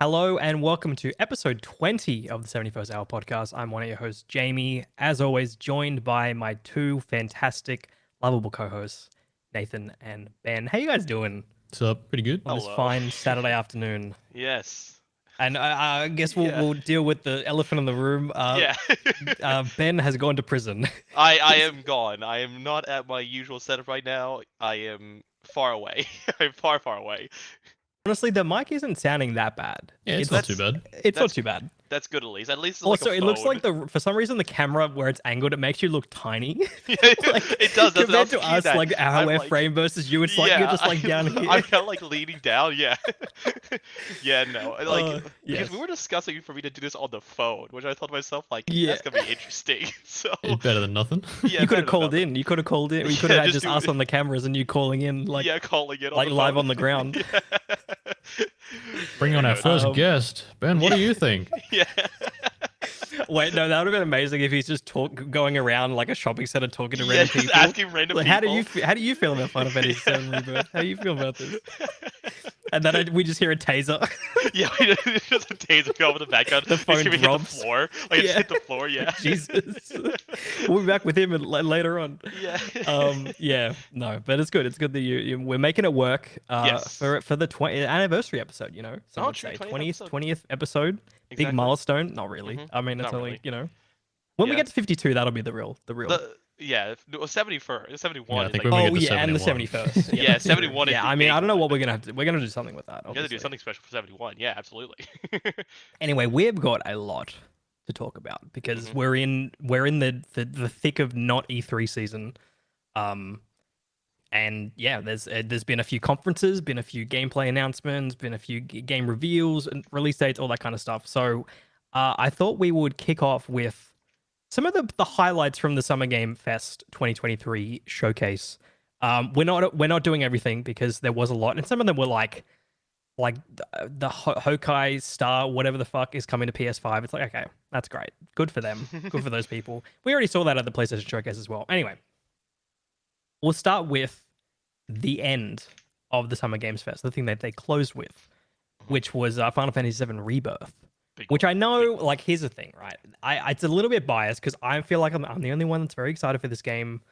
Hello and welcome to episode 20 of the 71st Hour podcast. I'm one of your hosts, Jamie, as always, joined by my two fantastic, lovable co-hosts, Nathan and Ben. How you guys doing What's up? Pretty good. on this Hello. fine Saturday afternoon? Yes. And I guess we'll, Yeah. we'll deal with the elephant in the room. Yeah. Ben has gone to prison. I am gone. I am not at my usual setup right now. I am far away. I'm far away. Honestly, the mic isn't sounding that bad. Yeah, it's not too bad. It's not too bad. That's good at least. At least it's Also, like a it looks phone. like for some reason the camera where it's angled, it makes you look tiny. It does. That's Compared to I'll us, that. like how I'm we're like- framed versus you, it's like you're just like down here. I'm kind of like leaning down. Yeah. Yeah. No. Like yes. because we were discussing for me to do this on the phone, which I thought to myself like Yeah. that's gonna be interesting. So It's better than nothing. yeah, You could have better called than in. You could have called in. We could Yeah, have had just just do us it. on the cameras and you calling in, nothing. like yeah, calling it like on the live phone. on the ground. Yeah. Bring on our first Um, guest. Ben, what do you think? Yeah. Wait, no, that would have been amazing if he's just going around like a shopping center talking to Yeah, random just people. asking random Like, people. how do you feel about Final Fantasy VII Rebirth? How do you feel about this? And then we just hear a taser. Yeah, it's just a taser go over the background. The phone Just hit the drops. floor. Like it Yeah. hit the floor. Yeah. Jesus. We'll be back with him later on. Yeah. Yeah, no, but it's good. It's good that we're making it work. Yes. For the 20th anniversary episode. You know, some Oh, would true, say 20th 20th episode. Big Exactly. milestone. Not really. Mhm. I mean, it's Not only really. when we Yeah. get to 52, that'll be the real. Yeah, it was 71st, 71. Yeah, I is think like, when we Oh get to yeah, and the 71. 71st. Yeah, that's true. 71 is Yeah, the I mean, I big don't know one. what we're gonna have to. We're gonna do something with that. we gotta do Obviously. something special for 71. Yeah, absolutely. Anyway, we've got a lot to talk about because Mhm. we're in the thick of not E3 season. And yeah, there's been a few conferences, been a few gameplay announcements, been a few game reveals and release dates, all that kind of stuff. So I thought we would kick off with some of the highlights from the Summer Game Fest 2023 showcase. We're not doing everything because there was a lot, and some of them were like the Hokai Star, whatever the fuck, is coming to PS5. It's like, okay, that's great, good for them, good for those people. We already saw that at the PlayStation Showcase as well. Anyway, we'll start with the end of the Summer Games Fest, the thing that they closed with, which was Final Fantasy VII Rebirth. Big Which one. I know, like, here's the thing, right? It's a little bit biased because I feel like I'm the only one that's very excited for this game.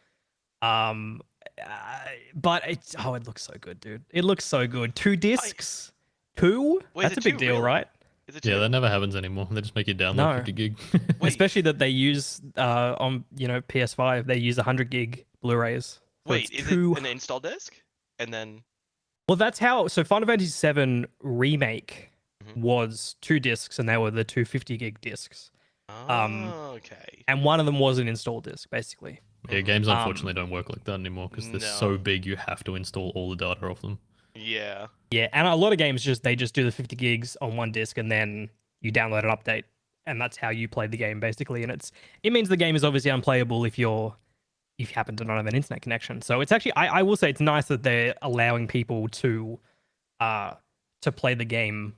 But it looks so good, dude. It looks so good. 2 discs, two. Wait, That's is a it big two, deal, really? right? Is it Yeah, two? that never happens anymore. They just make you download No. 50 gig. Wait. Especially that they use on PS5, they use 100 gig Blu-rays. So Wait, it's is two. it an install disc? And then Well, that's how. So Final Fantasy VII Remake Mhm. was 2 discs, and they were the 250 gig discs, okay. and one of them was an install disc, basically. Yeah, games Um, unfortunately don't work like that anymore because they're No. so big you have to install all the data off them. Yeah. Yeah, and a lot of games just do the 50 gigs on one disc, and then you download an update, and that's how you play the game basically. And it means the game is obviously unplayable if you happen to not have an internet connection. So it's actually I will say it's nice that they're allowing people to play the game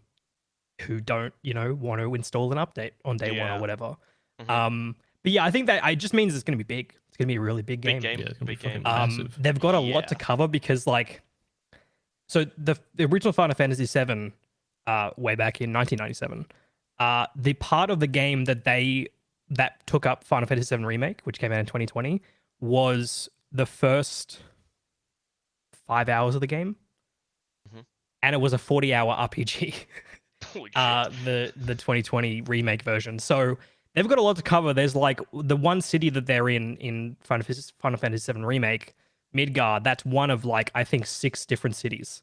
who don't want to install an update on day one Yeah. or whatever. Mhm. But yeah, I think that it just means it's going to be big. It's going to be a really big game. Big game. Yeah, it's gonna be Big game. fucking massive. They've got a lot to Yeah. cover because so the original Final Fantasy VII, way back in 1997, the part of the game that took up Final Fantasy VII Remake, which came out in 2020, was the first 5 hours of the game, Mhm. and it was a 40-hour RPG. Holy shit. The 2020 remake version. So they've got a lot to cover. There's like the one city that they're in Final Fantasy VII Remake, Midgard. That's one of like I think 6 different cities.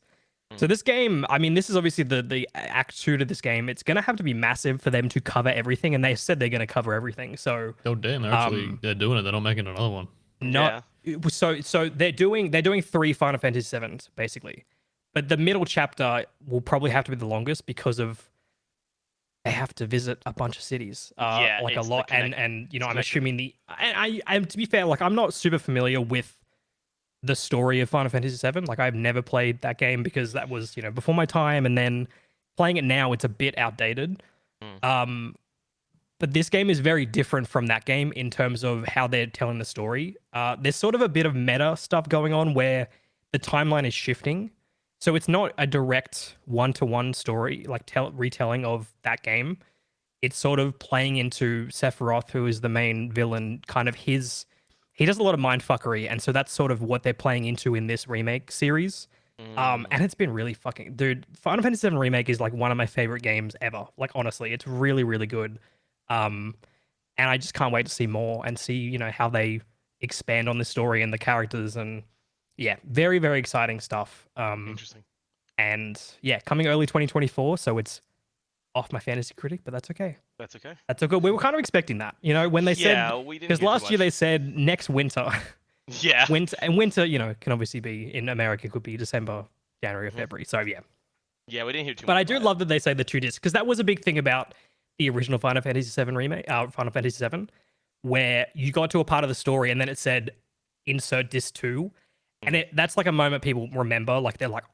So this game, I mean, this is obviously the act 2 to this game. It's gonna have to be massive for them to cover everything, and they said they're gonna cover everything. So Oh damn, they're doing it. They're not making another one. not so they're doing 3 Final Fantasy VIIs basically, but the middle chapter will probably have to be the longest because of they have to visit a bunch of cities, Yeah, like a it's the lot, connect- and it's I'm connected. assuming I to be fair, like I'm not super familiar with the story of Final Fantasy VII. Like I've never played that game because that was before my time, and then playing it now, it's a bit outdated. But this game is very different from that game in terms of how they're telling the story. There's sort of a bit of meta stuff going on where the timeline is shifting. So it's not a direct one-to-one story, like retelling of that game. It's sort of playing into Sephiroth, who is the main villain, kind of he does a lot of mindfuckery, and so that's sort of what they're playing into in this remake series. And it's been really fucking, dude, Final Fantasy VII Remake is like one of my favorite games ever. Like, honestly, it's really, really good. And I just can't wait to see more and see, you know, how they expand on the story and the characters. And yeah, very, very exciting stuff. Interesting. And yeah, coming early 2024, so it's off my fantasy critic, but that's okay. That's okay. That's okay. We were kind of expecting that, you know, when they Yeah, said, we didn't because hear too last year they much. said next winter. Yeah. Winter, you know, can obviously be in America, could be December, January, or Mhm. February. So yeah. Yeah, we didn't hear too But much. I do about love that they say the 2 discs, because that was a big thing about the original Final Fantasy VII remake, Final Fantasy VII, where you got to a part of the story and then it said insert disc 2, and that's like a moment people remember. Like they're like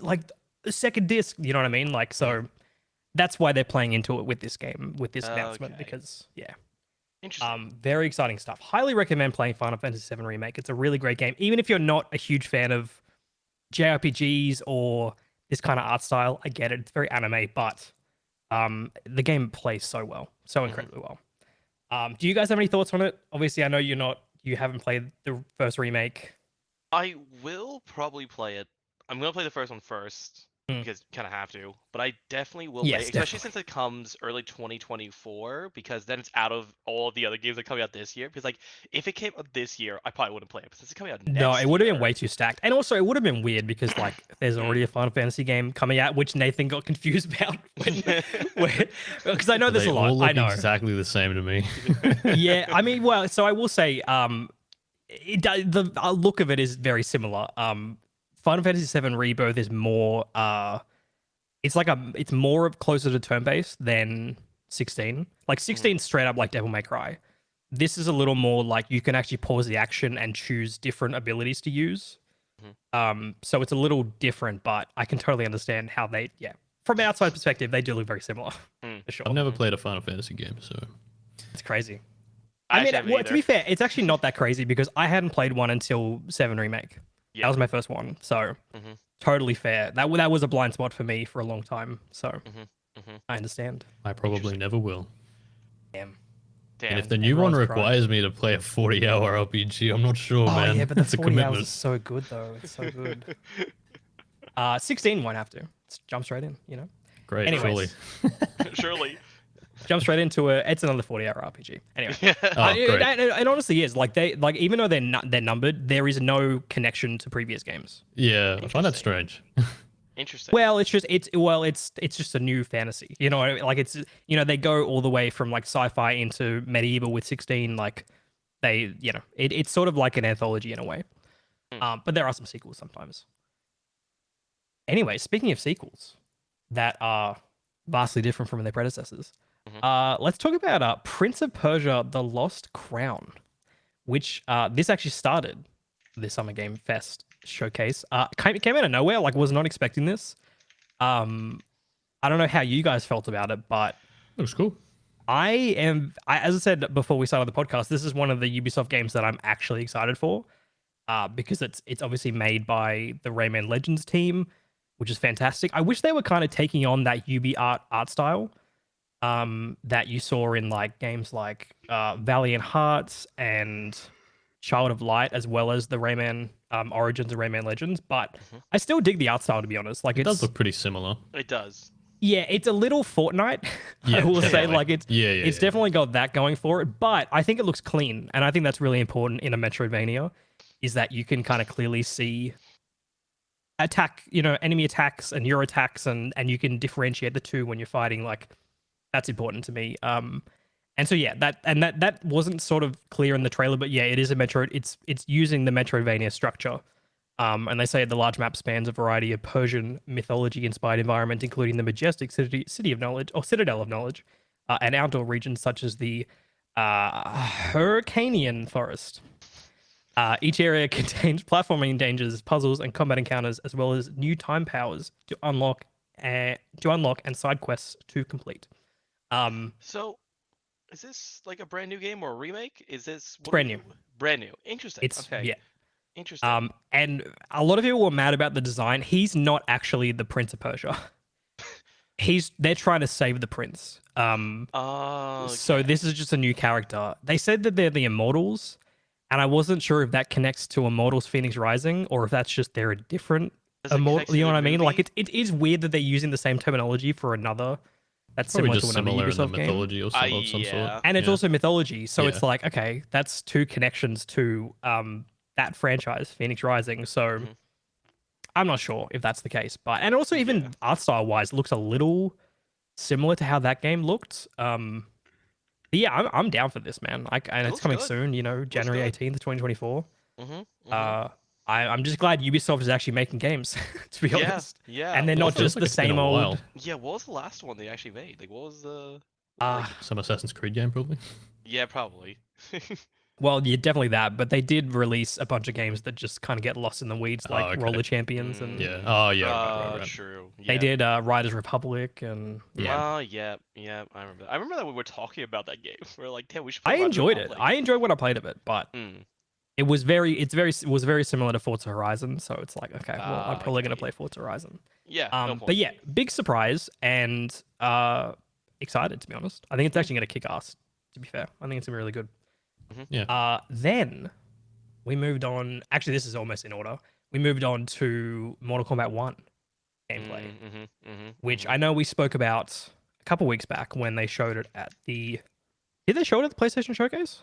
like the second disc. You know what I mean? Like so. That's why they're playing into it with this game, with this announcement, Okay. because yeah. Interesting. Very exciting stuff. Highly recommend playing Final Fantasy VII Remake. It's a really great game, even if you're not a huge fan of JRPGs or this kind of art style. I get it; it's very anime, but the game plays so well, so incredibly well. Do you guys have any thoughts on it? Obviously, I know you haven't played the first remake. I will probably play it. I'm gonna play the first one first because kind of have to. But I definitely will play Yes, it, especially definitely. since it comes early 2024. Because then it's out of all the other games that are coming out this year. Because like if it came out this year, I probably wouldn't play it. But since it's coming out No, it next would have been year, way too stacked. And also, it would have been weird because, like, there's already a Final Fantasy game coming out, which Nathan got confused about. Because I know there's They a lot. all look I know. exactly the same to me. Yeah, I mean, well, so I will say, the look of it is very similar. Final Fantasy VII Rebirth is more, it's more of closer to turn-based than 16. Like 16 straight up like Devil May Cry. This is a little more like you can actually pause the action and choose different abilities to use. So it's a little different, but I can totally understand how they, yeah, from an outside perspective, they do look very similar for sure. I've never played a Final Fantasy game, so It's crazy. I I mean, actually haven't well, to either. be fair, it's actually not that crazy because I hadn't played one until 7 Remake. Yeah. That was my first one, so totally fair. That was a blind spot for me for a long time, so I understand. I probably never will. Damn. And if the new one everyone's crying. requires me to play a 40-hour RPG, I'm not sure, Oh man. yeah, but the It's a 40 hours commitment. is so good though. It's so good. 16 won't have to. Let's jump straight in, you know? Great, Anyways. Surely. Jump straight into it's another 40-hour RPG. Anyway. Oh, great. It honestly is. Like even though they're numbered, there is no connection to previous games. Yeah, I find that strange. Interesting. Well, it's just a new fantasy. You know, like it's, you know, they go all the way from like sci-fi into medieval with 16. Like they, you know, it's sort of like an anthology in a way. But there are some sequels sometimes. Anyway, speaking of sequels that are vastly different from their predecessors, let's talk about Prince of Persia: The Lost Crown, which this actually started this Summer Game Fest showcase. Came out of nowhere. Like, was not expecting this. I don't know how you guys felt about it, but Looks cool. as I said before we started the podcast, this is one of the Ubisoft games that I'm actually excited for, because it's obviously made by the Rayman Legends team, which is fantastic. I wish they were kind of taking on that Ubi art style that you saw in like games like Valiant Hearts and Child of Light, as well as the Rayman Origins and Rayman Legends. But I still dig the art style, to be honest. Like It it's does look pretty similar. It does. yeah, it's a little Fortnite. Yeah, I will say, definitely. like it's Yeah, definitely got that going for it. But I think it looks clean, and I think that's really important in a Metroidvania, is that you can kind of clearly see enemy attacks and your attacks, and you can differentiate the two when you're fighting. Like that's important to me. And so yeah, that wasn't sort of clear in the trailer, but yeah, it is a Metroid. It's using the Metroidvania structure. And they say the large map spans a variety of Persian mythology-inspired environment, including the majestic city of knowledge or citadel of knowledge, and outdoor regions such as the Hyrcanian forest. Each area contains platforming dangers, puzzles, and combat encounters, as well as new time powers to unlock and side quests to complete. So, is this like a brand new game or a remake? Is this brand new. Brand new. Interesting. It's okay. yeah. Interesting. And a lot of people were mad about the design. He's not actually the Prince of Persia. They're trying to save the prince. Oh, So okay. this is just a new character. They said that they're the Immortals, and I wasn't sure if that connects to Immortals Phoenix Rising or if that's just they're a different Does it connect Immortal. to You know the what I mean? Like movie? it is weird that they're using the same terminology for another that's Probably similar just to another similar in the Ubisoft game. mythology or some of some sort. Yeah. And it's Yeah. also mythology, so Yeah. it's like, okay, that's two connections to that franchise, Phoenix Rising. So Mhm. I'm not sure if that's the case, but and also even Yeah. art style wise, looks a little similar to how that game looked. But yeah, I'm down for this, man. And It it's looks coming good. soon. You know, January good. 18th, 2024. Mm-hmm. I'm just glad Ubisoft is actually making games, to be Yeah. honest. Yeah. And they're What not was Feels just like the it's been same a old. while. Yeah. What was the last one they actually made? Like, what was the? Uh, Some Assassin's Creed game, probably. Yeah, probably. well, yeah, definitely that. But they did release a bunch of games that just kind of get lost in the weeds, like okay. Roller Champions, and Yeah. Oh, yeah. Right. True. Yeah. they did Riders Republic, and yeah. Yeah. I remember. I remember that we were talking about that game. We are like, damn, we should I play Riders enjoyed it. Republic. I enjoyed what I played of it, but Mm. it was very similar to Forza Horizon. So it's like, okay, well, I'm probably gonna Okay. play Forza Horizon. Yeah. No But point. yeah, big surprise and excited to be honest. I think it's actually gonna kick ass. To be fair, I think it's gonna be really good. Yeah. Then we moved on. Actually, this is almost in order. We moved on to Mortal Kombat 1 gameplay, which I know we spoke about a couple weeks back when they showed it at the. Did they show it at the PlayStation Showcase?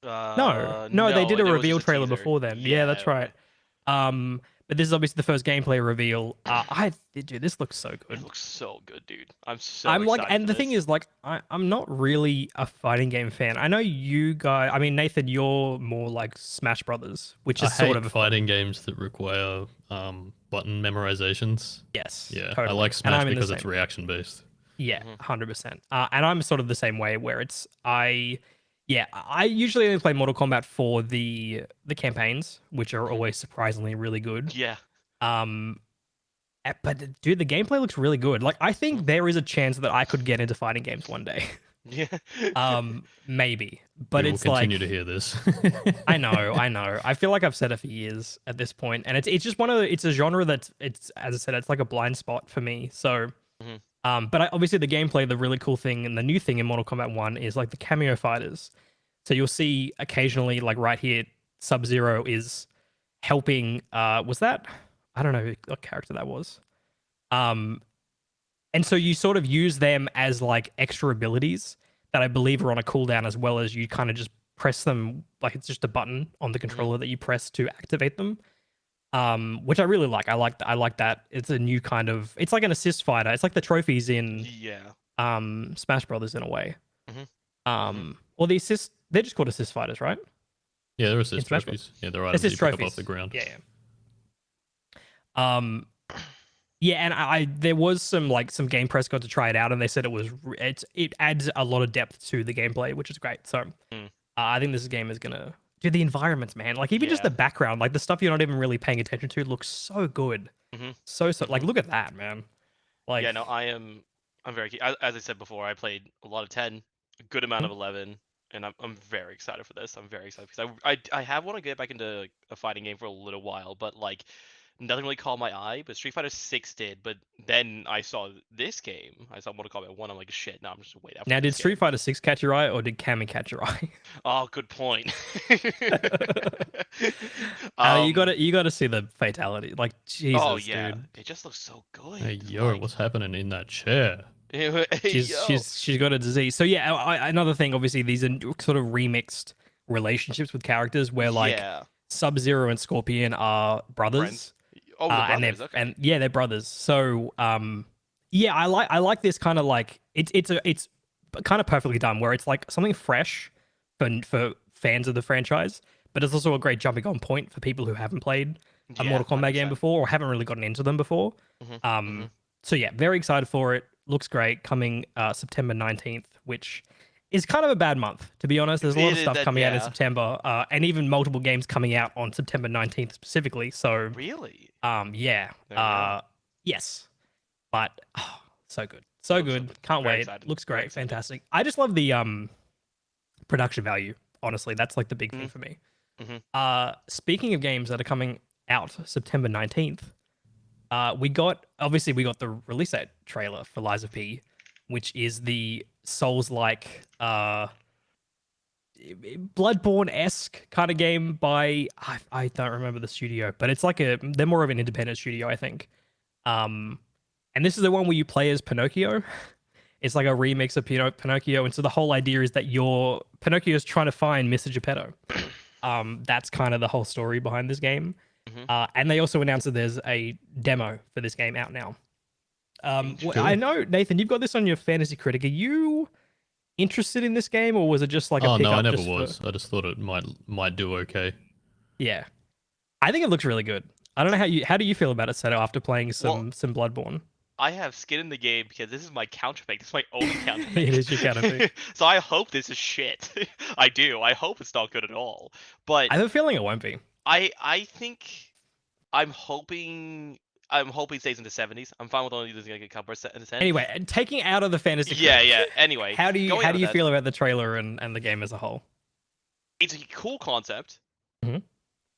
No, they did a it was reveal just a trailer teaser. before then. Yeah, that's right. But this is obviously the first gameplay reveal. Dude, this looks so good. It looks so good, dude. I'm so I'm like, excited and for the thing this. is, like, I'm not really a fighting game fan. I know you guys. I mean, Nathan, you're more like Smash Brothers, which I is sort hate of a fighting games that require button memorizations. yes. Yeah. I totally. like And Smash I'm in the because it's same. reaction based. Yeah, 100%. And I'm sort of the same way where I usually only play Mortal Kombat for the campaigns, which are always surprisingly really good. Yeah. But dude, the gameplay looks really good. Like I think there is a chance that I could get into fighting games one day. Yeah. Maybe. But We will it's continue like to hear this. I know. I feel like I've said it for years at this point, and it's just it's a genre that's it's as I said, it's like a blind spot for me. So, but obviously the gameplay, the really cool thing and the new thing in Mortal Kombat 1 is like the cameo fighters. So you'll see occasionally, like right here, Sub-Zero is helping. Was that? I don't know what character that was. And so you sort of use them as like extra abilities that I believe are on a cooldown, as well as you kind of just press them like it's just a button on the controller that you press to activate them. Which I really like. I like that. It's a new kind of. It's like an assist fighter. It's like the trophies in Yeah. Smash Brothers in a way. Mhm. Or the assist. They're just called assist fighters, right? Yeah, they're assist Smash trophies. Yeah, they're items Assist you pick up trophies off the ground. Yeah. Yeah, and I there was some game press got to try it out, and they said it adds a lot of depth to the gameplay, which is great. So I think this game is gonna do the environments, man. Like even just Yeah. the background, like the stuff you're not even really paying attention to, looks so good. So like look at that, man. Like Yeah, no, I'm very keen. As I said before, I played a lot of 10, a good amount of 11, and I'm very excited for this. I'm very excited because I have want to get back into like, a fighting game for a little while, but like nothing really caught my eye. But Street Fighter 6 did. But then I saw this game. I saw Mortal Kombat 1. I'm like, shit. No, I'm just wait out for now, did this Street game. Fighter 6 catch your eye, or did Cammy catch your eye? Oh, good point. You got to see the fatality. Like Jesus, oh yeah, dude. it just looks so good. Hey, yo, like, what's happening in that chair? hey, yo. She's got a disease. So yeah, another thing. Obviously, these are sort of remixed relationships with characters where like yeah. Sub-Zero and Scorpion are brothers. Friends. Oh, they're brothers. Okay. And yeah, they're brothers. So yeah, I like this kind of like it's kind of perfectly done where it's like something fresh for fans of the franchise, but it's also a great jumping on point for people who haven't played a Yeah, Mortal Kombat game 100%. before or haven't really gotten into them before. So yeah, very excited for it. Looks great. Coming September 19th, which is kind of a bad month, to be honest. There's a lot of stuff coming out in September, and even multiple games coming out on September 19th specifically. So Really? yeah. There you go. Yes. But so good. So good. Can't Very wait. excited. Looks Very great. excited. Fantastic. I just love the production value. Honestly, that's like the big thing for me. Speaking of games that are coming out September 19th, we got the release date trailer for Lies of P, which is the Souls-like Bloodborne-esque kind of game by I don't remember the studio, but it's like they're more of an independent studio, I think. And this is the one where you play as Pinocchio. It's like a remix of Pinocchio, and so the whole idea is that Pinocchio's trying to find Mr. Geppetto. That's kind of the whole story behind this game. And they also announced that there's a demo for this game out now. I know, Nathan, you've got this on your Fantasy Critic. Are you interested in this game, or was it just like a Oh pickup? no, I never was. I just thought it might do okay. Yeah, I think it looks really good. I don't know how do you feel about it, Seto, after playing some Bloodborne? I have skin in the game because this is my counterpick. This is my only counterpick. It is your counterpick. So I hope this is shit. I do. I hope it's not good at all. But I have a feeling it won't be. I think I'm hoping it stays in the 70s. I'm fine with only losing like a couple percent in the 10. Anyway, and taking out of the fantasy. Yeah. Anyway, how do you feel about the trailer and the game as a whole? It's a cool concept. Mm-hmm.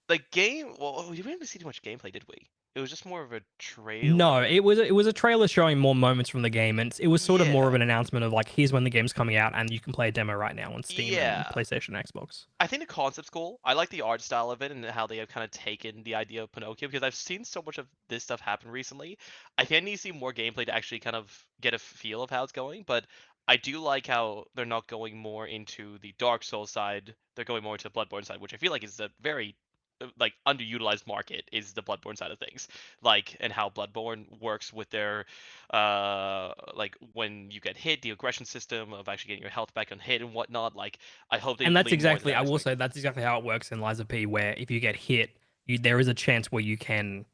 The game. Well, we didn't see too much gameplay, did we? It was just more of a trailer. No, it was a trailer showing more moments from the game, and it was sort of more of an announcement of like, here's when the game's coming out, and you can play a demo right now on Steam and PlayStation, Xbox. I think the concept's cool. I like the art style of it and how they have kind of taken the idea of Pinocchio, because I've seen so much of this stuff happen recently. I think I need to see more gameplay to actually kind of get a feel of how it's going, but I do like how they're not going more into the Dark Souls side. They're going more into the Bloodborne side, which I feel like is a very like underutilized market, is the Bloodborne side of things, like, and how Bloodborne works with their like when you get hit, the aggression system of actually getting your health back on hit and whatnot. Like, I hope they and that's lean more into exactly that I will aspect. say that's exactly how it works in Lies of P, where if you get hit, there is a chance where you can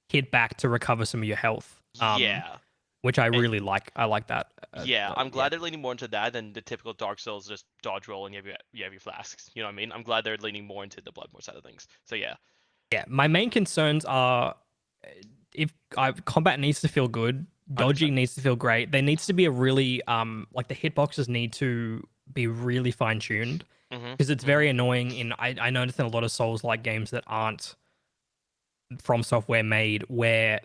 hit back to recover some of your health. Yeah. Which I really like. I like that. I'm glad they're leaning more into that than the typical Dark Souls just dodge roll and you have your flasks. You know what I mean? I'm glad they're leaning more into the Bloodborne side of things. So yeah. Yeah, my main concerns are if combat needs to feel good, dodging 100%. needs to feel great. There needs to be a really like the hitboxes need to be really fine tuned, because it's very annoying. I noticed in a lot of Souls like games that aren't From Software made, where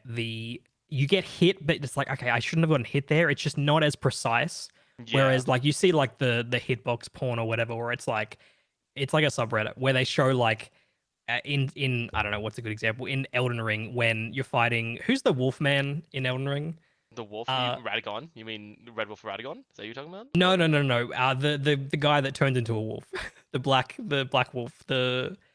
you get hit, but it's like, okay, I shouldn't have gotten hit there. It's just not as precise. Yeah. Whereas like you see like the hitbox porn or whatever, where it's like a subreddit where they show like in I don't know what's a good example, in Elden Ring, when you're fighting, who's the Wolfman in Elden Ring? The wolf, Radagon? You mean Red Wolf Radagon? Is that what you're talking about? No. The guy that turns into a wolf, the black wolf, Malekith.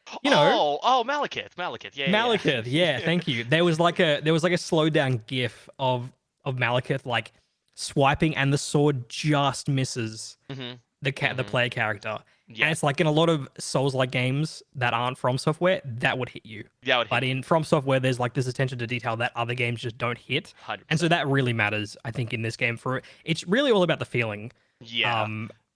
Yeah. Malekith. Yeah, thank you. There was like a slow down gif of Malekith like swiping, and the sword just misses the player character. Yeah. And it's like in a lot of Souls-like games that aren't From Software, that would hit you. But in From Software, there's like this attention to detail that other games just don't hit. 100%. And so that really matters, I think, in this game. It's really all about the feeling. Yeah.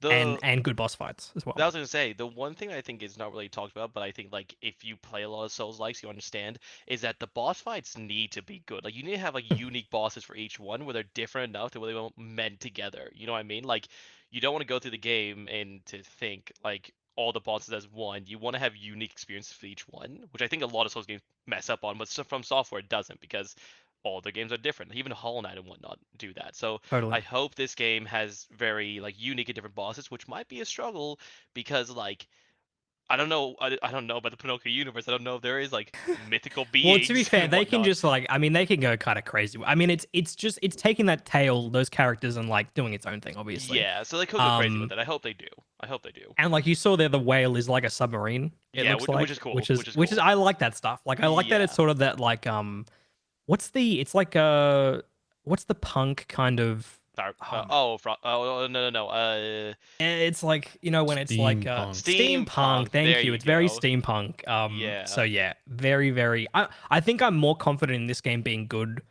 And good boss fights as well. That was gonna say, the one thing I think is not really talked about, but I think like if you play a lot of Souls likes, you understand, is that the boss fights need to be good. Like, you need to have like unique bosses for each one where they're different enough to where they won't mend together. You know what I mean? Like, you don't want to go through the game and to think like all the bosses as one. You want to have unique experiences for each one, which I think a lot of Souls games mess up on, but From Software it doesn't, because all the games are different. Even Hollow Knight and whatnot do that. So Totally. I hope this game has very like unique and different bosses, which might be a struggle because like I don't know about the Pinocchio universe. I don't know if there is like mythical beings. Well, to be fair, they can just like, I mean, they can go kind of crazy. I mean, it's taking that tale, those characters, and like doing its own thing, obviously. Yeah, so they could go crazy with it. I hope they do. And like you saw there, the whale is like a submarine. It looks like, which is cool. Which is I like that stuff. Like I like that it's sort of that like what's the punk kind of no. It's like, when it's like steampunk. Thank you. It's very steampunk. Yeah. So yeah, very, very. I think I'm more confident in this game being good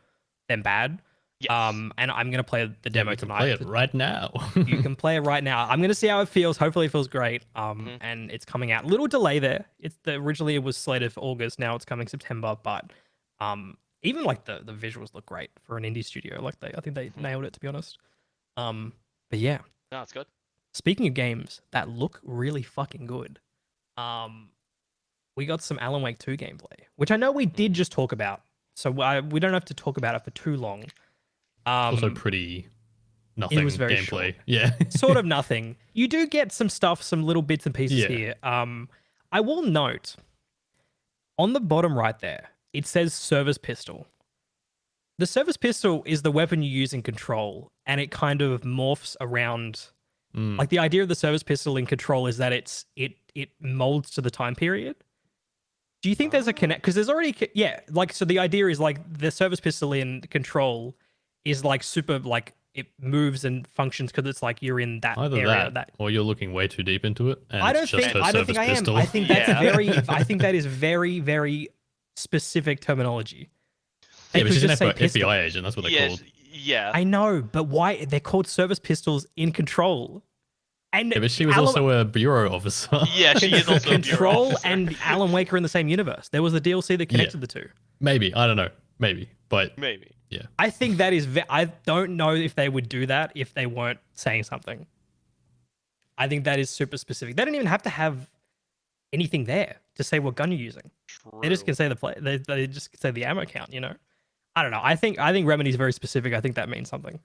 than bad. Yes. And I'm gonna play the demo tonight. Play it right now. You can play it right now. I'm gonna see how it feels. Hopefully, it feels great. And it's coming out. Little delay there. Originally it was slated for August. Now it's coming September. But even like the visuals look great for an indie studio. Like I think they nailed it, to be honest. But yeah. No, it's good. Speaking of games that look really fucking good, we got some Alan Wake 2 gameplay, which I know we did just talk about, so we don't have to talk about it for too long. Also pretty nothing it was very gameplay. short. Yeah. Sort of nothing. You do get some stuff, some little bits and pieces Yeah. here. I will note on the bottom right there, it says service pistol. The service pistol is the weapon you use in Control, and it kind of morphs around. Like the idea of the service pistol in Control is that it molds to the time period. Do you think there's a connect? Because there's already so the idea is like the service pistol in Control is like super like it moves and functions because it's like you're in that Either area. that, or you're looking way too deep into it. And I don't it's just think her I don't think service I am. pistol. I think that's Yeah. a very I think that is very very specific terminology. They Yeah, but could she's an just say pistol. FBI agent. That's what they're called. Yeah. I know, but why they're called service pistols in Control? And Yeah, but she was Alan- also a bureau officer. Yeah, she is also a bureau Control officer. and Alan Wake are in the same universe. There was a DLC that connected the two. Maybe. I don't know. Maybe. But Maybe. yeah. I think that is. I don't know if they would do that if they weren't saying something. I think that is super specific. They don't even have to have anything there to say what gun you're using. True. They just can say the play. They just say the ammo count. You know. I don't know. I think Remedy's very specific. I think that means something.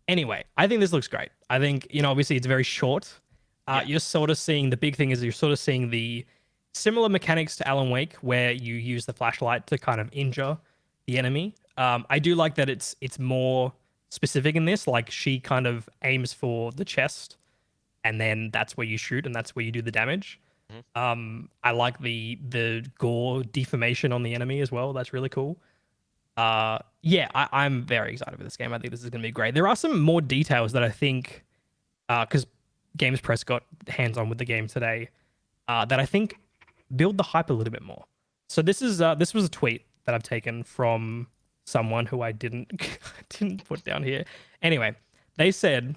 Anyway, I think this looks great. I think, obviously it's very short. You're sort of seeing, the big thing is you're sort of seeing the similar mechanics to Alan Wake where you use the flashlight to kind of injure the enemy. I do like that it's more specific in this. Like she kind of aims for the chest and then that's where you shoot and that's where you do the damage. I like the gore deformation on the enemy as well. That's really cool. I'm very excited for this game. I think this is going to be great. There are some more details that I think, because Games Press got hands-on with the game today, that I think build the hype a little bit more. So this was a tweet that I've taken from someone who I didn't put down here. Anyway, they said,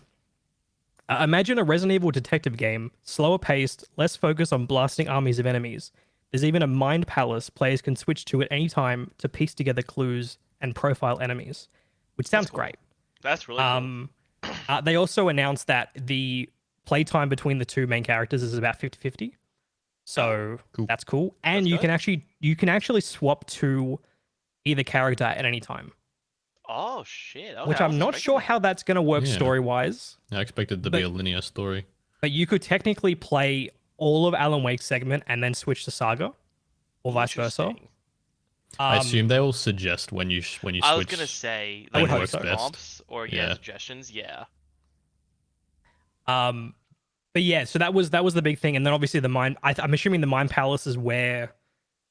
imagine a Resident Evil detective game, slower paced, less focus on blasting armies of enemies. There's even a mind palace players can switch to at any time to piece together clues and profile enemies, which sounds cool. great. That's really cool. They also announced that the playtime between the two main characters is about 50-50. So Cool. that's cool. And That's you can actually swap to either character at any time, Oh shit. Okay, which I I'm wasn't not expecting sure that. how that's going to work Yeah. story-wise. I expected to be a linear story. But you could technically play all of Alan Wake's segment and then switch to Saga, or vice versa. Interesting. I assume they will suggest when you switch. I was gonna say I would like hope works so. best. prompts or Yeah. suggestions. Yeah. But yeah, so that was the big thing, and then obviously the mind. I'm assuming the mind palace is where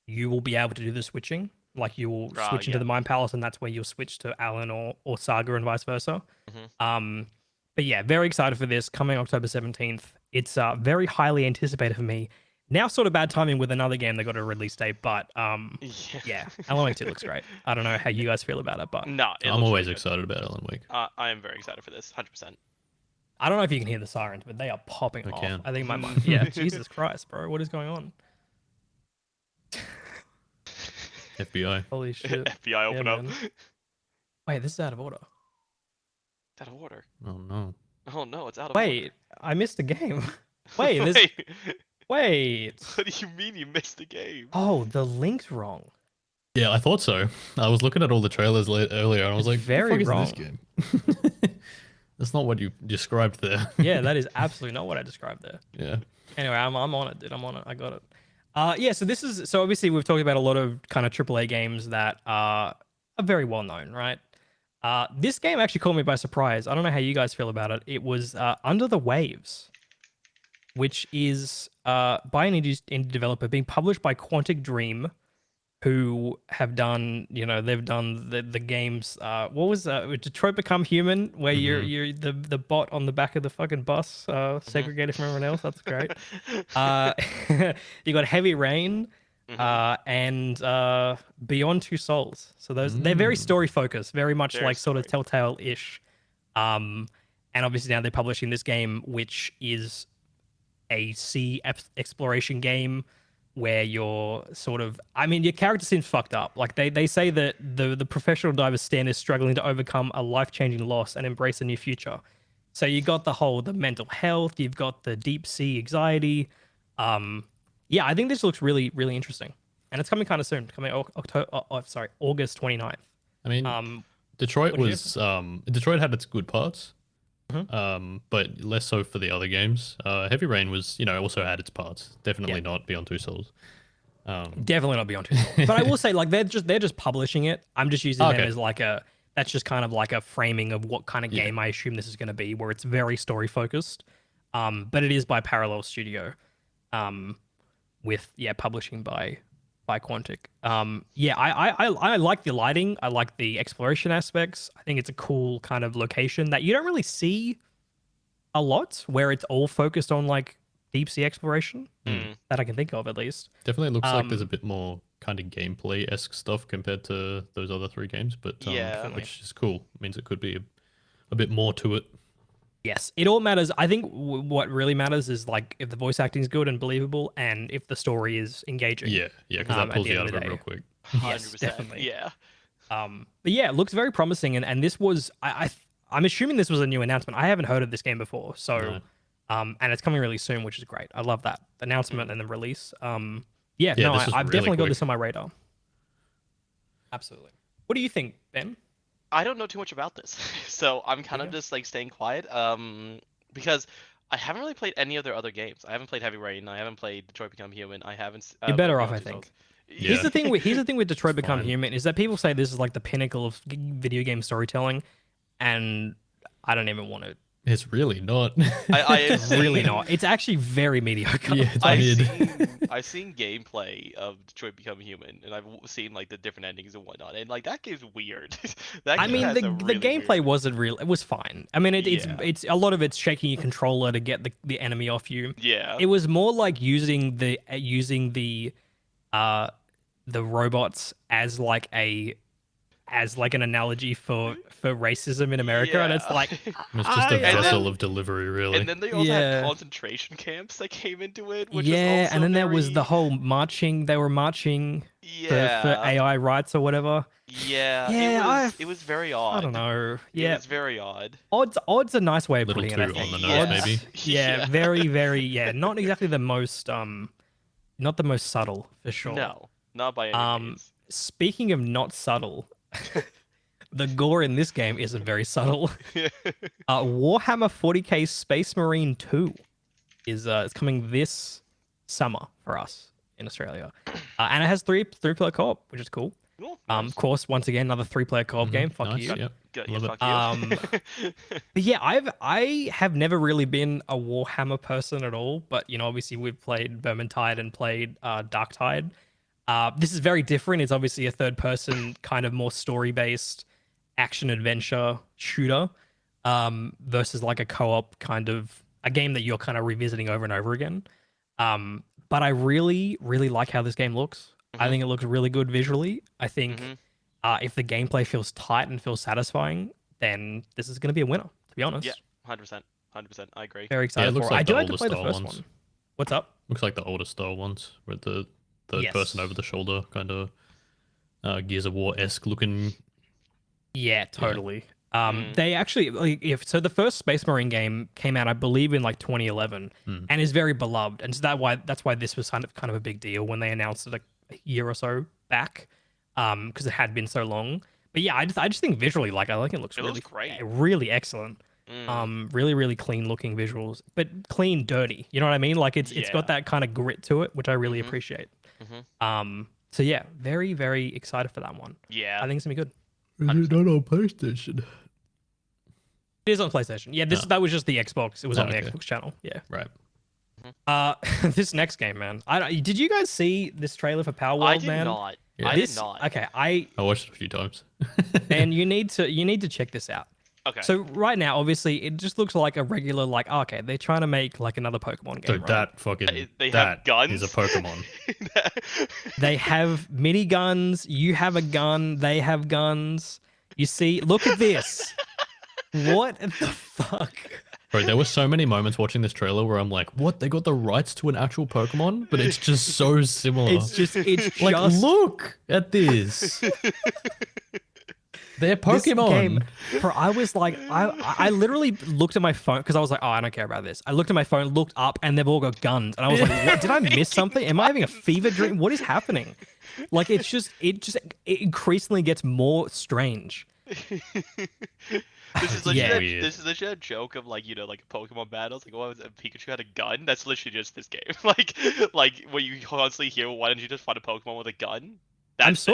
you will be able to do the switching. Like you will switch into yeah. the mind palace, and that's where you'll switch to Alan or Saga, and vice versa. But yeah, very excited for this coming October 17th. It's very highly anticipated for me. Now, sort of bad timing with another game that got a release date, but yeah, Alan Wake 2 looks great. I don't know how you guys feel about it, but No, it I'm looks always really good. excited about Alan Wake. I am very excited for this. 100%. I don't know if you can hear the sirens, but they are popping I off. can. I think my mind. Yeah, Jesus Christ, bro, what is going on? FBI. Holy shit! FBI open Yeah, up. man. Wait, this is out of order. It's out of order. Oh no. Oh no, it's out of Wait, I missed a game. Wait, order. this. Wait. What do you mean you missed the game? Oh, the link's wrong. Yeah, I thought so. I was looking at all the trailers earlier, and I was It's like, very "What the fuck wrong." is this game?" That's not what you described there. Yeah, that is absolutely not what I described there. Yeah. Anyway, I'm on it, dude. I'm on it. I got it. Yeah. So obviously we've talked about a lot of kind of AAA games that are very well known, right? This game actually caught me by surprise. I don't know how you guys feel about it. It was Under the Waves, which is by an indie developer being published by Quantic Dream, who have done, they've done the games. What was Detroit Become Human, where you're the bot on the back of the fucking bus, segregated from everyone else. That's great. You got Heavy Rain, and Beyond Two Souls. So they're very story focused, very much Very like sort of story. Telltale-ish. And obviously now they're publishing this game, which is a sea exploration game where you're sort of, your character seems fucked up. Like they say that the professional diver Stan is struggling to overcome a life-changing loss and embrace a new future. So you got the mental health, you've got the deep sea anxiety, yeah, I think this looks really, really interesting, and it's coming kind of soon. Coming October, August 29th. I mean, Um, Detroit what did you was Detroit had its good parts, Mhm. but less so for the other games. Heavy Rain was, also had its parts. Definitely not Beyond Two Souls. Definitely not Beyond Two Souls. But I will say, like, they're just publishing it. I'm just using them Okay. as like that's just kind of like a framing of what kind of Yeah. game I assume this is going to be, where it's very story focused. But it is by Parallel Studio, with publishing by Quantic. I like the lighting. I like the exploration aspects. I think it's a cool kind of location that you don't really see a lot, where it's all focused on like deep sea exploration that I can think of at least. Definitely looks like there's a bit more kind of gameplay-esque stuff compared to those other 3 games, but Yeah. which is cool. Means it could be a bit more to it. Yes, it all matters. I think what really matters is like if the voice acting is good and believable, and if the story is engaging. Yeah, because that at pulls the you end out of of the it real day. quick. 100%. definitely. Yeah. But yeah, it looks very promising, and this was I'm assuming this was a new announcement. I haven't heard of this game before, so No. and it's coming really soon, which is great. I love that announcement and the release. Yeah, No, this was I've really definitely got quick. this on my radar. Absolutely. What do you think, Ben? I don't know too much about this, so I'm kind of Yeah. just like staying quiet. Because I haven't really played any of their other games. I haven't played Heavy Rain. I haven't played Detroit Become Human. I haven't. You're Or better off, Beyond I Two think. Souls. Here's Yeah. the thing with Detroit Become fine. Human is that people say this is like the pinnacle of video game storytelling, and I don't even want to. It's really not. I have It's really seen- not. It's actually very mediocre. Yeah, it's I've weird. I've seen gameplay of Detroit Become Human, and I've seen like the different endings and whatnot, and like that game's weird. That I game mean, has the a really gameplay weird... wasn't real. It was fine. I mean, Yeah. it's a lot of it's shaking your controller to get the enemy off you. Yeah. It was more like using the robots as like an analogy for racism in America, and it's Yeah. like It's just a I- And vessel then- of delivery, really. And then they also Yeah. had concentration camps that came into it, which was yeah, also and then there was the very- whole marching. They were marching yeah. for AI rights or whatever. Yeah, Yeah, it was very odd. I don't know. It Yeah, was very odd. odds a nice way of Little putting it. I too think. on the nose, Odds- maybe. Yeah, Yeah. very not exactly the most not the most subtle for sure. No, not by any means. Speaking of not subtle, the gore in this game isn't very subtle. Warhammer 40k Space Marine 2 is coming this summer for us in Australia, and it has three player co-op, which is cool. Cool, Of nice. course, once again, another 3-player co-op game. Fuck Nice, you. Yep. Good, Love yeah, it. fuck you. But yeah, I have never really been a Warhammer person at all. But obviously we've played Vermintide and played Darktide. This is very different. It's obviously a third-person kind of more story-based action adventure shooter, versus like a co-op kind of a game that you're kind of revisiting over and over again. But I really like how this game looks. I think it looks really good visually. I think if the gameplay feels tight and feels satisfying, then this is going to be a winner, to be honest. Yeah, 100%. 100%. I agree. Very excited looks for it. like I do the like to older play the style first ones. one. What's up? Looks like the older style ones with the third Yes. person over the shoulder kind of Gears of War-esque looking. Yeah, totally. Mm. They actually so the first Space Marine game came out, I believe, in like 2011, and is very beloved, and so that's why this was kind of a big deal when they announced it a year or so back, because it had been so long. But yeah, I just think visually, like, I think it looks It really looks great. really excellent. Really clean looking visuals, but clean, dirty. You know what I mean? Like it's got Yeah. that kind of grit to it, which I really appreciate. So yeah, very excited for that one. Yeah. I think it's gonna be good. Is it not on PlayStation? It is on PlayStation. Yeah, that was just the Xbox. It was on the okay. Xbox channel. Yeah. Right. This next game, man. Did you guys see this trailer for Palworld, I did man? not. Yeah. I This, did not. Okay, I watched it a few times. and you need to check this out. Okay. So right now, obviously, it just looks like a regular okay, they're trying to make like another Pokemon game. So right? that fucking They have that guns? is a Pokemon. They have mini guns. You have a gun. They have guns. You see, look at this. What the fuck? Bro, there were so many moments watching this trailer where I'm like, what? They got the rights to an actual Pokemon? But it's just so similar. It's like, just look at this. They're This game, Pokemon. I was like, I literally looked at my phone because I was like, oh, I don't care about this. I looked at my phone, looked up, and they've all got guns, and I was like, what? Did I miss something? Am I having a fever dream? What is happening? Like, it increasingly gets more strange. This is Yeah. literally Weird. this is literally a joke of like like a Pokemon battles. Like, what was it? Pikachu had a gun. That's literally just this game. like when you constantly hear, why don't you just find a Pokemon with a gun? That's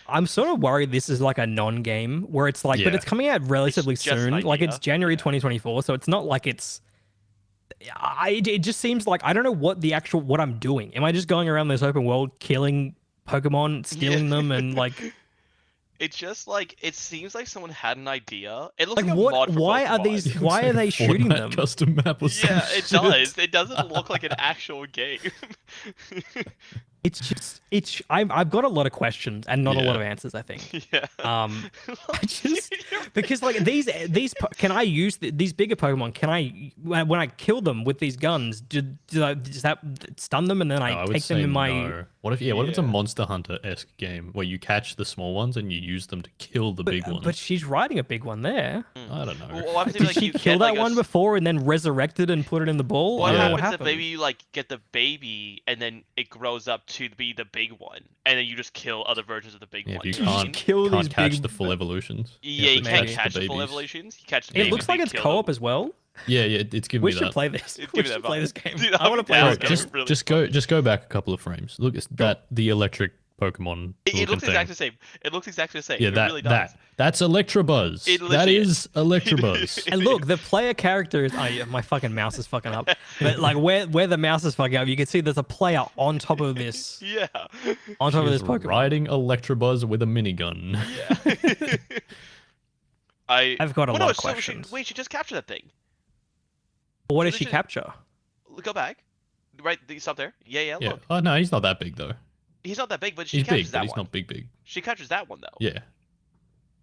I'm sort of worried this is like a non-game where it's like, but Yeah. it's coming out relatively just an soon. Like it's idea. January Yeah. 2024, so it's not like it's. It just seems like I don't know what I'm doing. Am I just going around this open world killing Pokemon, stealing them, and like It's just like it seems like someone had an idea. It looks like a what? mod for Why are Pokemon. these? It looks Why like are a they shooting Fortnite them? Custom map or some Yeah, it shit. does. It doesn't look like an actual game. It's just I've got a lot of questions and not a lot Yeah. of answers. I think. Yeah. I just because like can I use these bigger Pokemon? Can I when I kill them with these guns? Does that stun them and then No, I I would take them say in my? no. What if it's a Yeah. Monster Hunter-esque game where you catch the small ones and you use them to kill the big ones? But she's riding a big one there. I don't know. Well, what happens if, Did like, she you kill get, that like, a one s- before and then resurrected and put it in the bowl? What I don't know happens what if happened. maybe you like get the baby and then it grows up to be the big one, and then you just kill other versions of the big Yeah, one? if you know what I can't, mean? kill can't these catch big- the full evolutions. Yeah, you have to can't maybe. catch the full babies. evolutions. You catch the It babies. looks like and it's kill co-op them. as well. Yeah, it's giving We me should that. play this. Give We me should that play vibe. this game. Dude, I want to play I'm this down. game. Just Really just go just go back a couple of frames. Look, it's the electric Pokemon. It looking looks thing. exactly the same. It looks exactly the same. Yeah, it really does. that's Electabuzz. It That literally is Electabuzz. And look, the player characters. Oh, yeah, my fucking mouse is fucking up. But like where the mouse is fucking up, you can see there's a player on top of this, Yeah. on top She of is this Pokemon. riding Electabuzz with a minigun. Yeah. I've got a well, lot no, of so questions. Wait, she just captured that thing. What did so she this is- capture? Go back. Right, stop there. Yeah, Yeah. look. Oh no, he's not that big though. He's not that big, but she He's captures big, that but he's one. not big. She captures that one though. Yeah.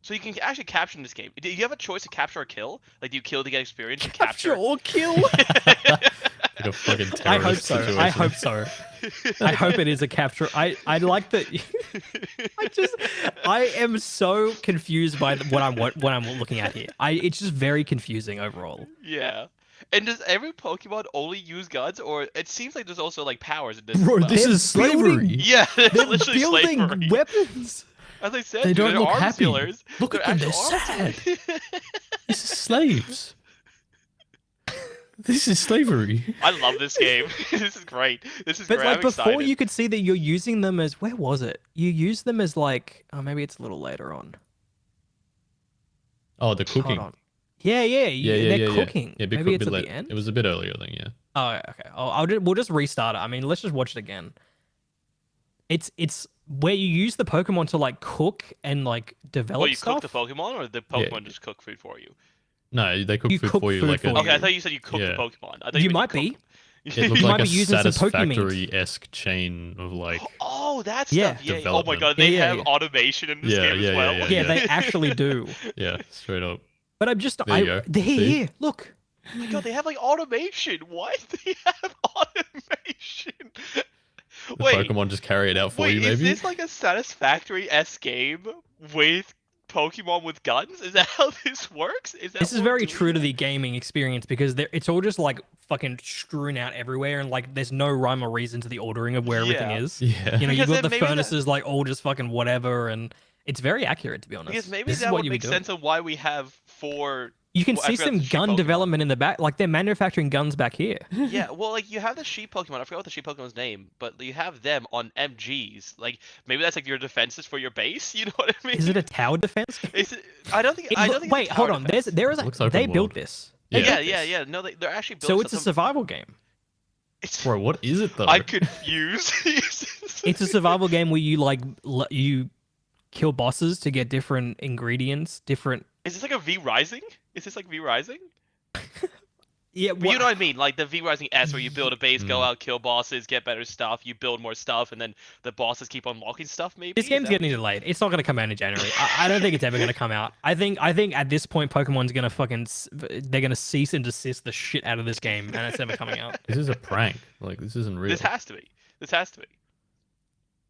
So you can actually capture in this game. Do you have a choice to capture or kill? Like, do you kill to get experience? Or Capture or kill? Like a fucking terrorist I hope so. situation. I hope so. I hope it is a capture. I like that. I am so confused by what I'm looking at here. It's just very confusing overall. Yeah. And does every Pokemon only use guns, or it seems like there's also like powers in this? Bro, as well. this They're is slavery. building- Yeah, it's They're literally building slavery. weapons. As I said, They dude, don't they're look arms happy. dealers. Look at them, they're actual arms sad. dealers. This is slaves. This is slavery. I love this game. This is great. This is But great. like I'm before, excited. you could see that you're using them as where was it? You use them as like oh maybe it's a little later on. Oh, the Hold cooking. on. Yeah, they're cooking. Yeah, Maybe it's bit at late. the end. It was a bit earlier then, yeah. Oh, okay. We'll just restart it. I mean, let's just watch it again. It's where you use the Pokemon to like cook and like develop Well, you stuff. cook the Pokemon, or the Pokemon just cook food for you? No, they cook You food cook for you food like for a, you. Okay, I thought you said you cook Yeah. the Pokemon. I thought You meant might cook be. them. it looked You like might a be using some Pokemon. Satisfactory-esque chain of like Oh, that Yeah. stuff. Yeah. Oh my Development. god, they Yeah, have yeah. automation in this Yeah, game yeah, as well. yeah, Yeah, they actually do. yeah, straight up. But I'm just There you go. here, See? here. Look. Oh my god, they have like automation. What? They have automation. The Wait, Pokemon just carry it out for wait, you, is maybe. this like a Satisfactory-esque game with Pokemon with guns? Is that how this works? This is very true to the gaming experience because it's all just like fucking strewn out everywhere and like there's no rhyme or reason to the ordering of where everything Yeah. is. Yeah. You know, Because you've got then the maybe that- furnaces like all just fucking whatever, and it's very accurate to be honest. Because maybe this is that what would you would make do. sense of why we have 4. You can Well, I see forgot some the sheep gun Pokemon. development in the back, like they're manufacturing guns back here. Yeah, well, like you have the sheep Pokemon. I forgot what the sheep Pokemon's name, but you have them on MGs. Like maybe that's like your defenses for your base. You know what I mean? Is it a tower defense? Is it? I don't think. I don't think. Wait, it's a hold tower on. defense. There is a, Looks open they built world. this. Yeah. Yeah, built yeah, this. yeah. No, they're actually built. So it's a some- survival game. It's. Bro, what is it though? I'm confused. It's a survival game where you like you kill bosses to get different ingredients, different. Is this like a V Rising? Is this like V Rising? Yeah, You know what I mean? Like the V Rising S, where you build a base, go Mm. out, kill bosses, get better stuff. You build more stuff, and then the bosses keep unlocking stuff. Maybe This Is game's that- getting delayed. It's not going to come out in January. I don't think it's ever going to come out. I think at this point, Pokemon's going to they're going to cease and desist the shit out of this game, and it's never coming out. This is a prank. Like this isn't real. This has to be. This has to be.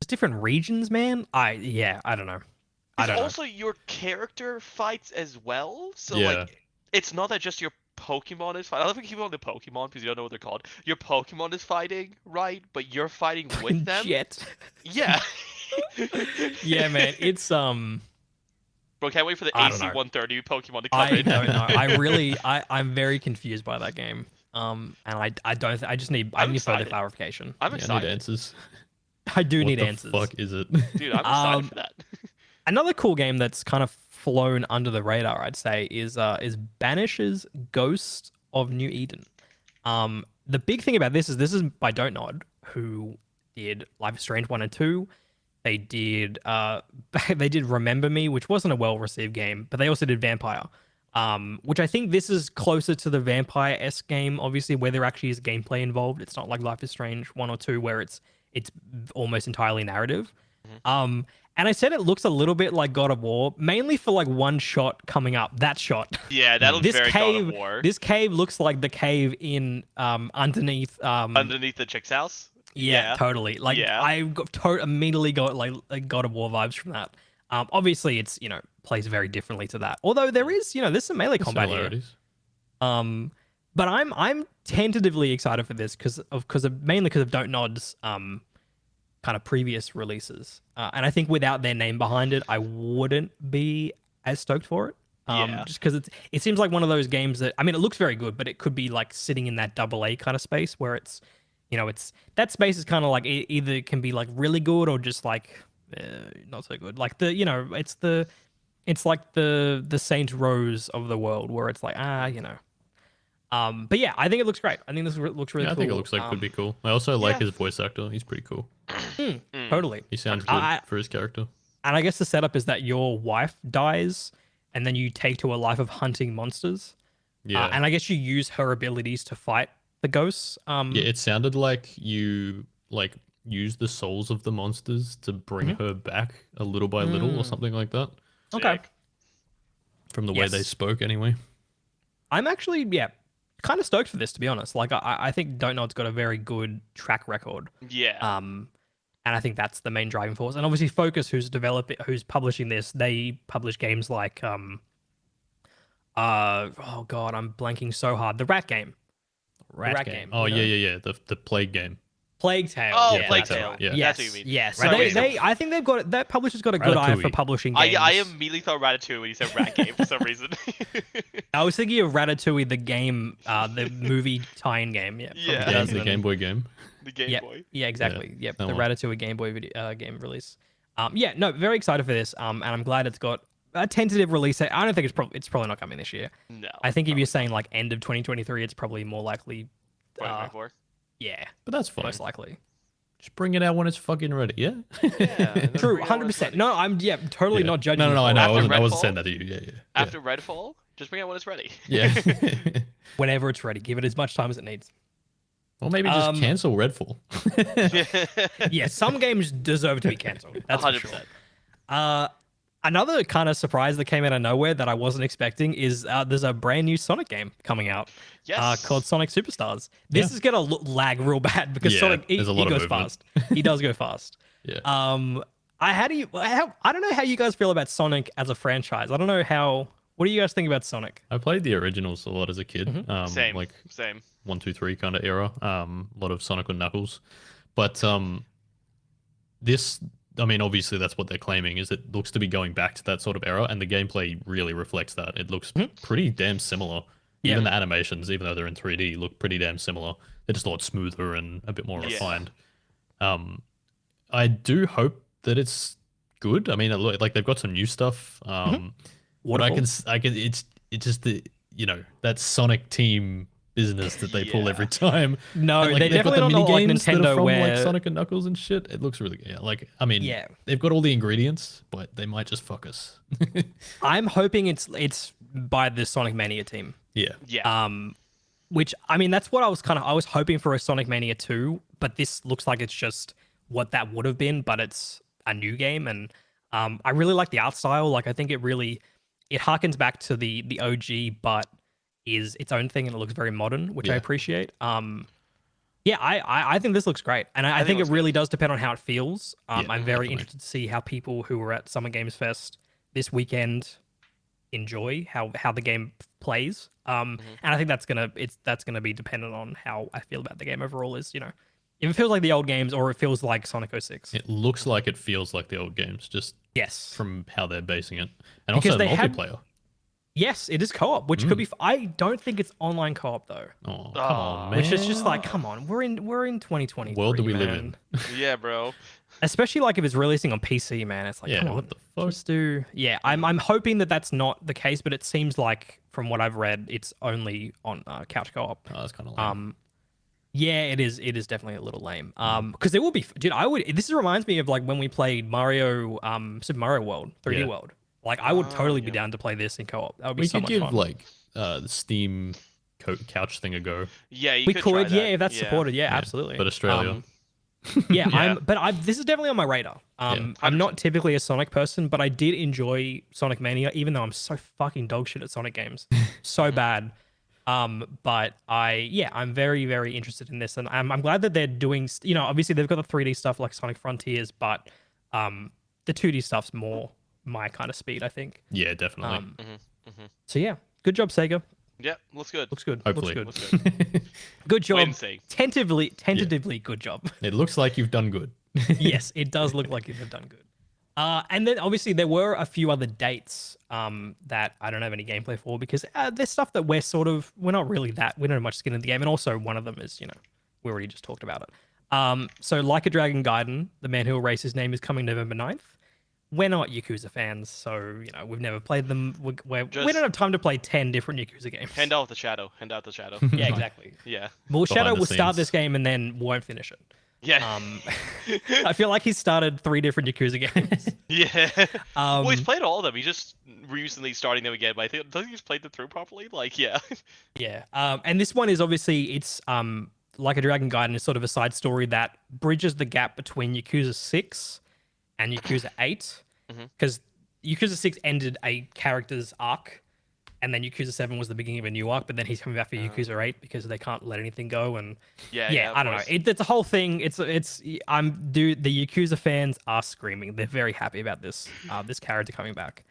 There's different regions, man. I don't know. I It's don't know. also your character fights as well. So Yeah. like, it's not that just your Pokemon is fighting. I love to keep on the Pokemon because you don't know what they're called. Your Pokemon is fighting, right? But you're fighting with them. Jet. Yeah. Yeah, man. It's Bro, can't wait for the I don't AC know. 130 Pokemon to come I in. don't know. I'm very confused by that game. And I don't. I just need. I I'm need further excited. clarification. I'm Yeah, I need excited. answers. I do What need the answers. fuck is it? Dude, I'm excited for that. Another cool game that's kind of flown under the radar, I'd say, is Banishers Ghost of New Eden. The big thing about this is by Don't Nod, who did Life is Strange 1 and 2. They did they did Remember Me, which wasn't a well-received game, but they also did Vampire. Which I think this is closer to the Vampire-esque game, obviously, where there actually is gameplay involved. It's not like Life is Strange 1 or 2 where it's almost entirely narrative. And I said it looks a little bit like God of War, mainly for like one shot coming up. That shot. Yeah, that looks This very cave, God of War. this cave looks like the cave in underneath. Underneath the chick's house. Yeah, totally. Like Yeah. I immediately got like God of War vibes from that. Obviously it's plays very differently to that. Although there is there's some melee combat here. Similarities. But I'm tentatively excited for this mainly because of Don't Nod's kind of previous releases. And I think without their name behind it, I wouldn't be as stoked for it. Yeah. Just because it seems like one of those games that, I mean, it looks very good, but it could be like sitting in that AA kind of space where it's, it's that space is kind of like either it can be like really good or just like not so good. Like it's like the Saint Rose of the world where it's like, but yeah, I think it looks great. I think this looks really Yeah, I cool. think it looks like it could be cool. I also like yeah. his voice actor. He's pretty cool. Totally. He sounds good for his character. And I guess the setup is that your wife dies, and then you take to a life of hunting monsters. Yeah. And I guess you use her abilities to fight the ghosts. Yeah, it sounded like you use the souls of the monsters to bring her back a little by little or something like that. Okay. Sick. From the way they spoke anyway. I'm actually, kind of stoked for this, to be honest. Like, I think Don't Nod's got a very good track record. Yeah. And I think that's the main driving force. And obviously Focus, who's publishing this, they publish games like oh god, I'm blanking so hard. The Rat Game. Rat Game. Oh yeah. The Plague game. Plague Tale. Oh, yeah, Plague that's Tale. right. Yeah. Yes, That's what you mean. yes. Sorry. I think that publisher's got a good eye for Ratatouille. publishing games. I immediately thought Ratatouille when you said Rat Game for some reason. I was thinking of Ratatouille, the game, the movie tie-in game. Yeah. from Yeah. The 2000. Game Boy game. The Game Yeah, Boy. yeah, exactly. Yeah, Yep, that the one. Ratatouille Game Boy video game release. Yeah, no, very excited for this. And I'm glad it's got a tentative release date. I don't think it's probably not coming this year. No. I think if you're saying like end of 2023, it's probably more likely. 2024. Yeah, But that's fine. most likely. Just bring it out when it's fucking ready, yeah? Yeah. True, bring it on when it's 100%. ready. No, I'm totally Yeah. not judging. No, you I for know. it. I wasn't Redfall? saying that to you. Yeah. After Redfall, just bring it when it's ready. Yeah. Whenever it's ready, give it as much time as it needs. Or maybe just cancel Redfall. Yeah, some games deserve to be cancelled. That's for 100%. sure. Another kind of surprise that came out of nowhere that I wasn't expecting is there's a brand new Sonic game coming out Yes. called Sonic Superstars. This is gonna lag real bad because Yeah, Sonic he there's a lot of goes movement. fast. He does go fast. Yeah. I don't know how you guys feel about Sonic as a franchise. I don't know how. What do you guys think about Sonic? I played the originals a lot as a kid. Same. Like Same. 1, 2, 3 kind of era. A lot of Sonic and Knuckles. But this, I mean, obviously that's what they're claiming, is it looks to be going back to that sort of era, and the gameplay really reflects that. It looks pretty damn similar. Yeah. Even the animations, even though they're in 3D, look pretty damn similar. They're just a lot smoother and a bit more Yeah. refined. I do hope that it's good. I mean, like they've got some new stuff. But I Wonderful. can, it's just the, that Sonic team business that they pull Yeah. every time. No, And, like, they they've got definitely the don't know like minigames that are Nintendo from where like Sonic and Knuckles and shit. It looks really good. Yeah, like, I mean, Yeah. they've got all the ingredients, but they might just fuck us. I'm hoping it's by the Sonic Mania team. Yeah. Yeah. Which I mean, that's what I was hoping for a Sonic Mania 2, but this looks like it's just what that would have been, but it's a new game, and I really like the art style. Like, I think it harkens back to the OG, but is its own thing, and it looks very modern, which I Yeah. appreciate. Yeah, I think this looks great, and I think it looks really does depend on how it feels. I'm very definitely. interested to see how people who were at Summer Games Fest this weekend enjoy how the game plays. Mhm. And I think that's gonna be dependent on how I feel about the game overall. Is if it feels like the old games or it feels like Sonic 06. It looks like it feels like the old games, just Yes, from how they're basing it, and because also the they have multiplayer. yes, it is co-op, which could be. I don't think it's online co-op though. Oh, come Aw. on, man! Which is just like, come on, we're in 2023. world do we live man. in? Yeah, bro. Especially like if it's releasing on PC, man. It's like, Yeah, come on, what the fuck? just do. Yeah, I'm hoping that that's not the case, but it seems like from what I've read, it's only on couch co-op. Oh, that's kind of lame. Yeah, it is. It is definitely a little lame. Mm. Because there will be, dude. I would. This reminds me of like when we played Mario, Super Mario World, 3D Yeah. World. Like I would Oh, totally be yeah. down to play this in co-op. That would be We so could much give fun. like the Steam couch thing a go, Yeah, you we could, try could, yeah, that. if that's Yeah. supported, yeah, Yeah, absolutely. but Australia. Yeah, Yeah. this is definitely on my radar. I'm not 100%. typically a Sonic person, but I did enjoy Sonic Mania, even though I'm so fucking dog shit at Sonic games, so bad. But I'm very, very interested in this, and I'm glad that they're doing. Obviously they've got the 3D stuff like Sonic Frontiers, but the 2D stuff's more my kind of speed, I think. Yeah, definitely. So yeah, good job, Sega. Yeah, looks good. Looks good. Hopefully. Looks good. Looks good. Good job. Wait and see. Tentatively, good job. It looks like you've done good. Yes, it does look like you've done good. And then obviously there were a few other dates that I don't have any gameplay for because there's stuff that we're not really we don't have much skin in the game, and also one of them is we already just talked about it. So Like a Dragon Gaiden, The Man Who Erased His Name, is coming November 9th. We're not Yakuza fans, so we've never played them. We don't have time to play 10 different Yakuza games. Hand out the shadow. Hand out the shadow. Yeah, exactly. Yeah. Well, Shadow the will start scenes. this game and then won't finish it. Yeah. I feel like he started 3 different Yakuza games. Yeah. Well, he's played all of them. He's just recently starting them again, but I think doesn't he just played them through properly? Like, yeah. Yeah. And this one is obviously it's Like a Dragon Gaiden is sort of a side story that bridges the gap between Yakuza 6 and Yakuza 8, because Yakuza 6 ended a character's arc, and then Yakuza 7 was the beginning of a new arc, but then he's coming back for Yakuza 8 because they can't let anything go. And Yeah, I don't know. It's a whole thing. The Yakuza fans are screaming. They're very happy about this character coming back.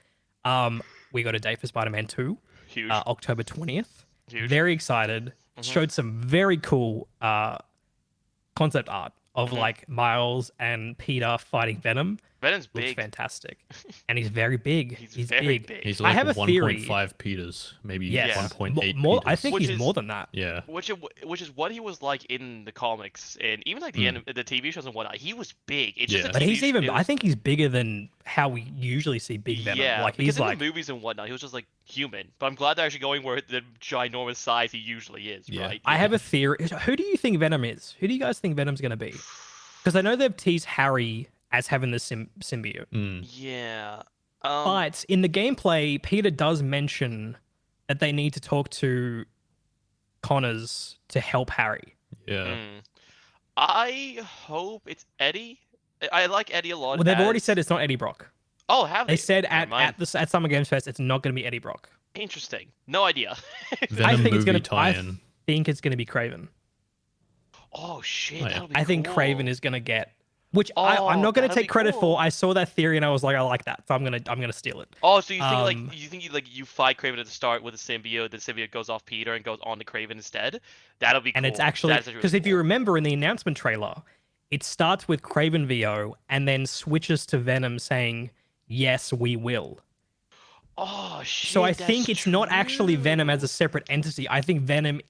We got a date for Spider-Man 2, Huge. October 20th. Huge. Very excited. Showed some very cool concept art of like Miles and Peter fighting Venom. Venom's Looks big. fantastic, and he's very big. He's very big. He's I like have a theory. 1.5 Peters, maybe Yes. 1.8 More, I Peters. think Which he's is- more than that. Yeah. Which is what he was like in the comics and even like the TV shows and whatnot. He was big. It's just Yeah. the But he's TV even. it I was- think he's bigger than how we usually see Big Venom. Yeah, Like because he's in like. the movies and whatnot, he was just like human. But I'm glad they're actually going where the ginormous size he usually is. Yeah. Right. I have a theory. Who do you think Venom is? Who do you guys think Venom's gonna be? Because I know they've teased Harry as having the symbiote. Mm. Yeah. But in the gameplay, Peter does mention that they need to talk to Connors to help Harry. Yeah. I hope it's Eddie. I like Eddie a lot. Well, they've already said it's not Eddie Brock. Oh, have they? They said Never mind. at Summer Games Fest it's not going to be Eddie Brock. Interesting. No idea. Venom think it's movie gonna. I tie-in. think it's going to be Craven. Oh shit. Oh, yeah. That'll be I think cool. Craven is going to get. Which Oh, I'm not going to that'd be take credit cool. for. I saw that theory and I was like, I like that, so I'm gonna steal it. Oh, so you think Um, you fight Craven at the start with a symbiote, the symbiote goes off Peter and goes on to Craven instead? That'll be And cool. it's actually That's because really if you cool. remember in the announcement trailer, it starts with Craven VO and then switches to Venom saying, "Yes, we will." Oh shit. So I that's think it's not actually Venom as true. a separate entity. I think Venom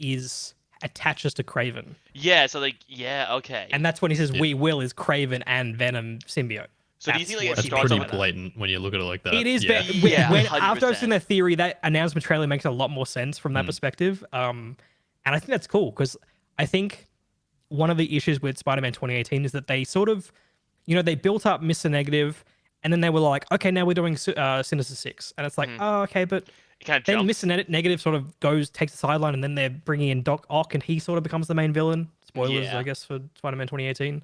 attaches to Craven, Yeah. So okay. and that's when he says Yeah. "we will" is Craven and Venom symbiote. So do you think like it what That's he starts means pretty off by that. blatant when you look at it like that. It is, Yeah. Yeah, when after I've 100%. seen that theory, that announcement trailer makes a lot more sense from that perspective. And I think that's cool because I think one of the issues with Spider-Man 2018 is that they sort of, they built up Mr. Negative, and then they were like, okay, now we're doing Sinister Six, and it's like, oh, okay, but It kind of then jumps. Mr. Negative sort of takes the sideline, and then they're bringing in Doc Ock, and he sort of becomes the main villain. Spoilers, Yeah. I guess, for Spider-Man 2018.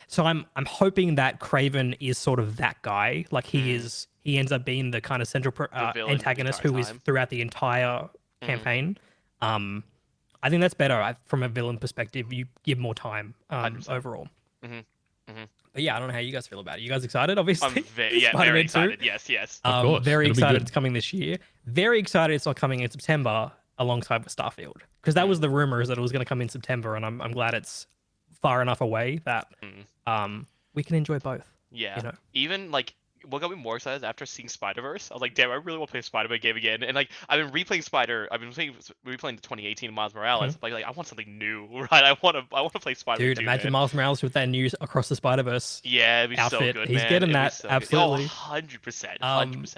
So I'm hoping that Craven is sort of that guy. Like he ends up being the kind of central villain the antagonist entire who is time. throughout the entire campaign. I think that's better from a villain perspective. You give more time 100%. overall. But yeah, I don't know how you guys feel about it. You guys excited? Obviously. I'm very Spider-Man 2? excited. Yes, yes. Of course, Very it'll be excited good. it's coming this year. Very excited it's not coming in September alongside with Starfield, because that was the rumor, is that it was going to come in September, and I'm glad it's far enough away that we can enjoy both. Yeah. You know? Even like what got me more excited is after seeing Spider-Verse, I was like, damn, I really want to play a Spider-Man game again. And like I've been replaying replaying the 2018 Miles Morales. Like I want something new, right? I want to play Spider-Man. Dude, 2, imagine man. Miles Morales with that new Across the Spider-Verse. Yeah, it'd be outfit. so good, He's man. getting It'd be that, so good. absolutely. Oh, 100%. 100%.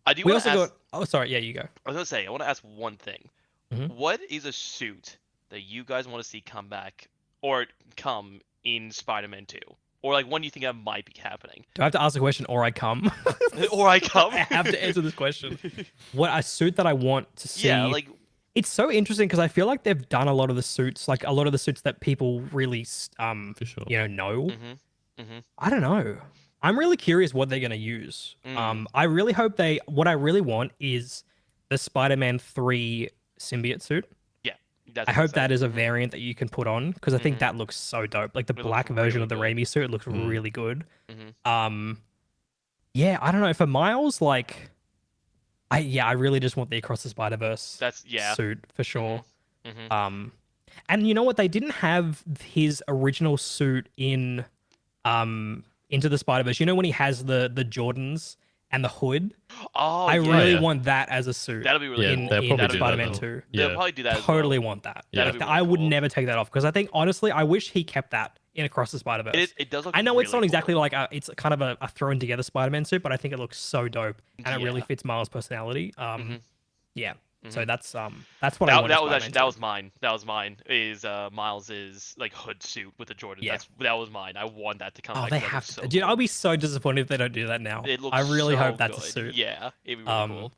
I do We want also to ask, got. Oh, sorry. Yeah, you go. I was gonna say, I want to ask one thing. Mhm. What is a suit that you guys want to see come back or come in Spider-Man 2? Or like one you think that might be happening? Do I have to ask a question, or I come? Or I come? I have to answer this question. What a suit that I want to see? Yeah, like It's so interesting because I feel like they've done a lot of the suits, like a lot of the suits that people really, For sure. know. mm-hmm. I don't know. I'm really curious what they're gonna use. I really hope they. What I really want is the Spider-Man 3 symbiote suit. Yeah, that's I what I'm hope that saying. is a variant that you can put on, because I think that looks so dope. Like the It black looks version really of the good. Raimi suit looks really good. Mhm. Yeah, I don't know. For Miles, like, I really just want the Across the Spider-Verse That's suit for sure. Mhm. And you know what? They didn't have his original suit in Into the Spider-Verse. You know when he has the Jordans and the hood? Oh, I yeah. really yeah. want that as a suit. That'll be really Yeah, cool. they'll probably in do Spider-Man that. 2. They'll Yeah. probably do that. Totally as well. want that. Yeah. That'd be I really would cool. never take that off, because I think honestly, I wish he kept that in Across the Spider-Verse. It does look. I know it's not really exactly cool. like it's kind of a thrown together Spider-Man suit, but I think it looks so dope, and it really Yeah. fits Miles' personality. Yeah. So Mhm. that's what I want. That in was Spider-Man actually that 2. was mine. That was mine. Is Miles's like hood suit with the Jordan. Yeah. That was mine. I want that to come Oh, back. they 'cause that have looks to. so Dude, I'll cool. be so disappointed if they don't do that now. It looks. I really so hope that's good. a suit. Yeah, it'd be really cool.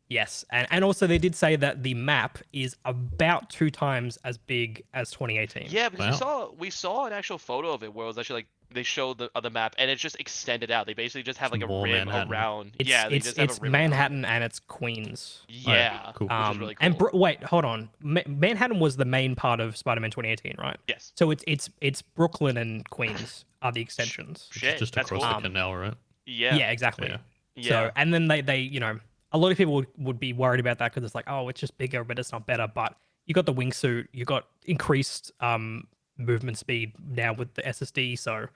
Yes, and also they did say that the map is about 2 times as big as 2018. Yeah, because Wow. we saw an actual photo of it where it was actually like they showed the other map and it's just extended out. They basically just have Some like a more rim Manhattan. around. It's Yeah, they it's just have a it's rim around. Manhattan and it's Queens. Yeah, cool. which is really cool. And wait, hold on. Manhattan was the main part of Spider-Man 2018, right? Yes. So it's Brooklyn and Queens are the extensions. Shit, Just that's across cool. the canal, right? Yeah. Yeah, exactly. Yeah. Yeah. So and then they a lot of people would be worried about that, because it's like, oh, it's just bigger, but it's not better. But you got the wingsuit, you got increased movement speed now with the SSD, so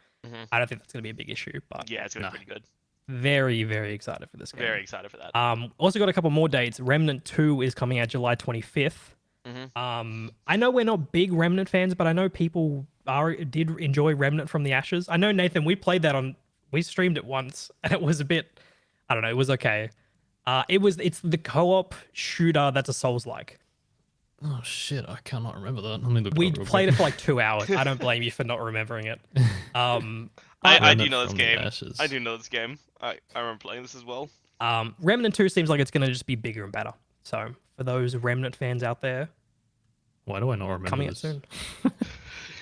I don't think that's gonna be a big issue. But Yeah, it's gonna be pretty good. very, very excited for this game. Very excited for that. Also got a couple more dates. Remnant 2 is coming out July 25th. I know we're not big Remnant fans, but I know people did enjoy Remnant from the Ashes. I know, Nathan, we played that we streamed it once, and it was a bit, I don't know, it was okay. It's the co-op shooter that's a Souls-like. Oh shit! I cannot remember that. Let me look. We played it for like 2 hours. I don't blame you for not remembering it. I Remnant do know this from the game. Ashes. I do know this game. I remember playing this as well. Remnant 2 seems like it's going to just be bigger and better. So for those Remnant fans out there, Why do I not remember coming out this? soon.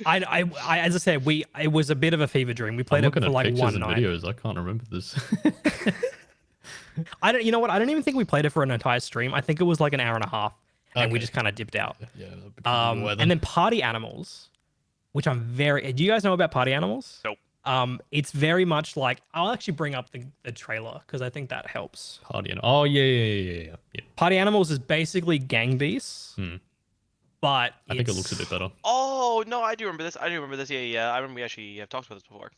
I as I said, it was a bit of a fever dream. We played I'm it looking for at like pictures one and night. videos. I can't remember this. You know what? I don't even think we played it for an entire stream. I think it was like an hour and a half, and we Okay. just kind of dipped out. yeah. that'd be And then Party Animals, which I'm very. Do you guys know about Party Animals? Nope. It's very much like, I'll actually bring up the trailer because I think that helps. Party and oh yeah. Party Animals is basically Gang Beasts, but I think it looks a bit better. Oh no, I do remember this. Yeah. I remember we actually have talked about this before.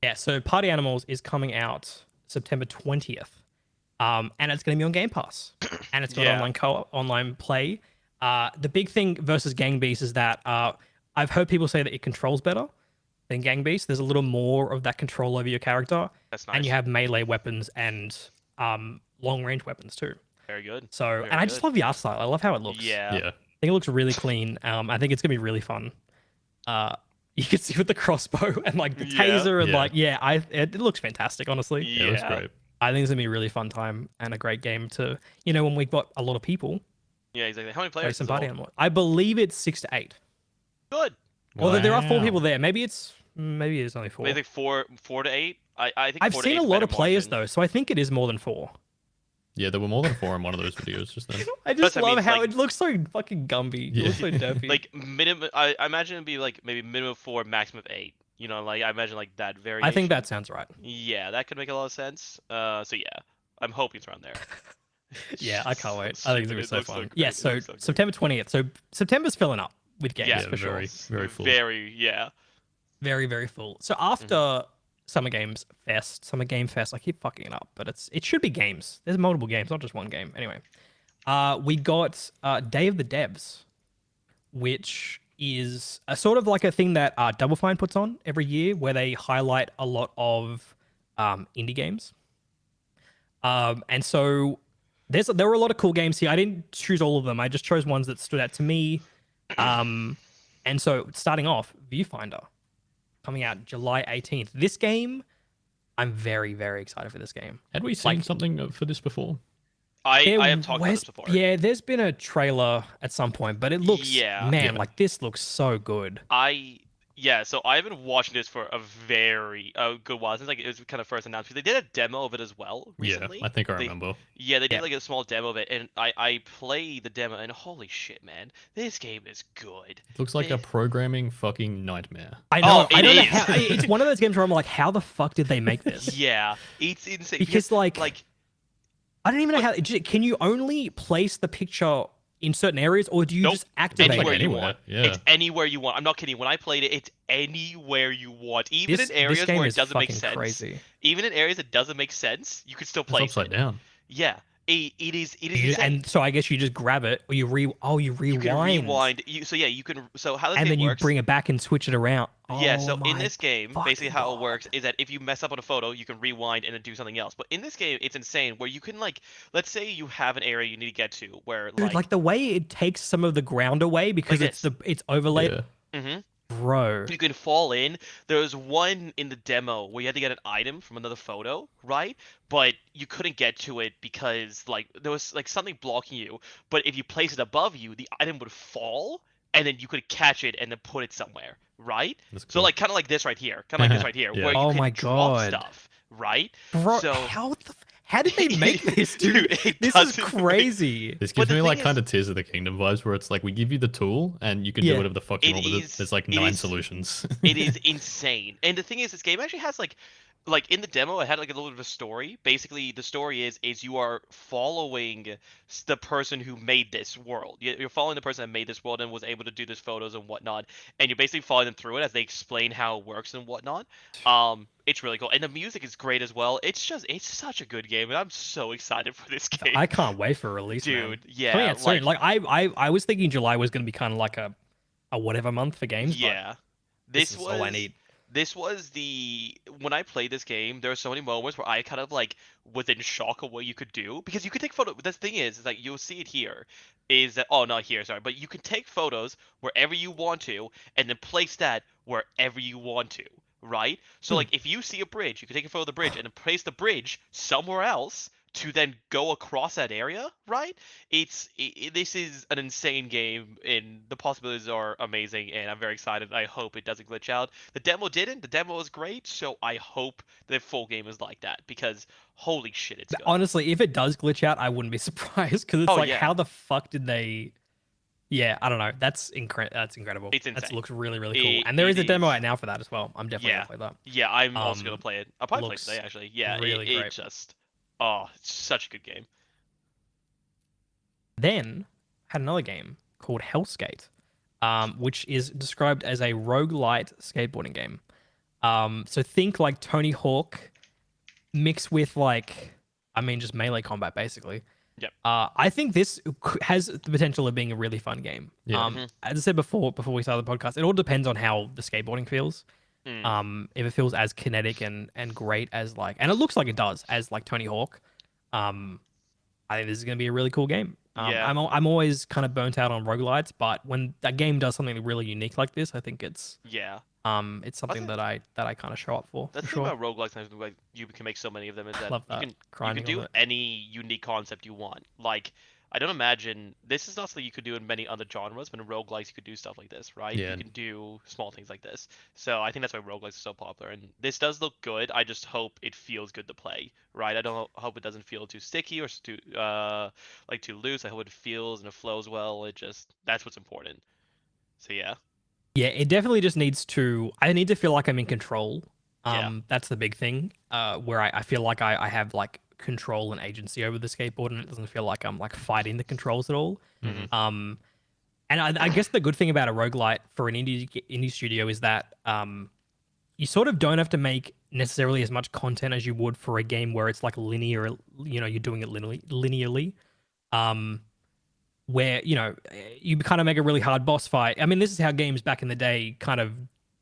Yeah, so Party Animals is coming out September 20th. And it's going to be on Game Pass. And it's got Yeah. online co-op, online play. The big thing versus Gang Beasts is that I've heard people say that it controls better than Gang Beasts. There's a little more of that control over your character. That's nice. And you have melee weapons and long-range weapons too. Very good. So, Very and I just good. love the art style. I love how it looks. Yeah. Yeah. I think it looks really clean. I think it's going to be really fun. You can see with the crossbow and like the Yeah. taser and Yeah. it looks fantastic, honestly. Yeah, that's great. I think it's gonna be a really fun time and a great game to, when we've got a lot of people Yeah, exactly. How many play players? some is it Party all? Animal. I believe it's 6 to 8. Good. Although there are 4 Wow. people there. Maybe it's only 4. Maybe like 4 to 8. I think I've 4 to seen 8 a is lot better of players margin. though, so I think it is more than 4. Yeah, there were more than 4 in one of those videos just then. I just Plus, I love mean, how like- it looks so fucking Gumby. It Yeah. looks so derpy. Like minimum, I imagine it'd be like maybe minimum of 4, maximum of 8. You know, like I imagine like that I variation. think that sounds right. Yeah, that could make a lot of sense. So yeah, I'm hoping it's around there. It's Yeah, I just can't so wait. I think it's stupid. gonna be It so looks so fun. great. Yes, It so looks so great. September 20th. So September's filling up with games Yeah, for sure. very full. very yeah. Very, very full. So Mhm. after Summer Game Fest, I keep fucking it up, but it should be games. There's multiple games, not just one game. Anyway, we got Day of the Devs, which is a sort of like a thing that Double Fine puts on every year, where they highlight a lot of indie games. And so there were a lot of cool games here. I didn't choose all of them. I just chose ones that stood out to me. Um, and so starting off, Viewfinder coming out July 18th. This game, I'm very, very excited for this game. Had we seen Like something for this before? I have talked about this before. yeah, there's been a trailer at some point, but it looks, Yeah. man, Yeah. like this looks so good. So I've been watching this for a very good while since like it was kind of first announced. They did a demo of it as well Yeah, recently. I think I They remember. Yeah, they did Yeah. like a small demo of it, and I play the demo, and holy shit, man, this game is good. It looks like a This- programming fucking nightmare. I Oh, know. I it don't know is. how. It's one of those games where I'm like, how the fuck did they make this? Yeah, it's insane Because like I don't even know But- how. Can you only place the picture in certain areas, or do you Nope. just activate anywhere it? you anywhere, want. yeah. It's anywhere you want. I'm not kidding. When I played it, it's anywhere you want. Even This in areas game where it is doesn't make fucking sense. crazy. Even in areas that doesn't make sense, you can still It's place upside it. down. Yeah. It is insane. And so I guess you just grab it, or you You can rewind. rewind. You can. So how this And game then you works? bring it back and switch it around. Yeah. Oh So in my this game, basically fucking how it God. works is that if you mess up on a photo, you can rewind and then do something else. But in this game, it's insane where you can like, let's say you have an area you need to get to where Dude, like the way it takes some of the ground away because Like it's overlaid, Yeah. hmm bro. you can fall in. There was one in the demo where you had to get an item from another photo, right? But you couldn't get to it because like there was like something blocking you. But if you place it above you, the item would fall, and then you could catch it and then put it somewhere, right? That's So cool. like kind of like this right here, kind of like this right here, Yeah. where you Oh can my drop God. stuff, right? Bro, So how did they make this, dude? it This is doesn't make- crazy. This But gives the me like thing kind is- of Tears of the Kingdom vibes, where it's like we give you the tool and you can Yeah. do whatever the fuck you It want with it. is- There's like it 9 is- solutions. It is insane. And the thing is, this game actually has like in the demo, it had like a little bit of a story. Basically, the story is you are following the person who made this world. You're following the person that made this world and was able to do these photos and whatnot. And you're basically following them through it as they explain how it works and whatnot. It's really cool, and the music is great as well. It's such a good game, and I'm so excited for this game. I can't wait for release, man. Dude, yeah, Coming out soon. like- I was thinking July was gonna be kind of like a whatever month for games, but Yeah, this this is was all I need. this was the when I played this game, there were so many moments where I kind of like was in shock of what you could do because you could take photo. The thing is like you'll see it here, is that oh not here sorry, but you can take photos wherever you want to and then place that wherever you want to, right? So Hmm. like if you see a bridge, you can take a photo of the bridge and then place the bridge somewhere else to then go across that area, right? This is an insane game, and the possibilities are amazing, and I'm very excited. I hope it doesn't glitch out. The demo didn't. The demo was great, so I hope the full game is like that because holy shit, it's good. Honestly, if it does glitch out, I wouldn't be surprised because it's Oh, like, yeah. how the fuck did they? Yeah, I don't know. That's incredible. It's That insane. looks really, really cool. It- And there is it a demo is. out now for that as well. I'm definitely Yeah. gonna play that. Yeah, I'm also gonna Um, play it. I'll probably play it looks today actually. Yeah, really it great. just oh, it's such a good game. Then had another game called Helskate, which is described as a roguelite skateboarding game. So think like Tony Hawk mixed with just melee combat basically. Yep. I think this has the potential of being a really fun game. Yeah. Mhm. As I said before we started the podcast, it all depends on how the skateboarding feels. If it feels as kinetic and great as and it looks like it does as like Tony Hawk, I think this is going to be a really cool game. Yeah. I'm always kind of burnt out on roguelites, but when a game does something really unique like this, I think it's Yeah. something that I kind of show up for. That's For the thing sure. about roguelikes, and like you can make so many of them is that Love you that. can you Grinding can on do it. any unique concept you want. Like I don't imagine this is not something you could do in many other genres, but in roguelikes you could do stuff like this, right? Yeah. You can do small things like this. So I think that's why roguelikes are so popular. And this does look good. I just hope it feels good to play, right? I don't hope it doesn't feel too sticky or too too loose. I hope it feels and it flows well. It just that's what's important. So yeah. Yeah, it definitely just needs to. I need to feel like I'm in control. Yeah. That's the big thing. Where I feel like I have like control and agency over the skateboard, and it doesn't feel like I'm like fighting the controls at all. Mhm. And I guess the good thing about a roguelite for an indie studio is that you sort of don't have to make necessarily as much content as you would for a game where it's like linear. You know, you're doing it linearly. Um, where you kind of make a really hard boss fight. I mean, this is how games back in the day kind of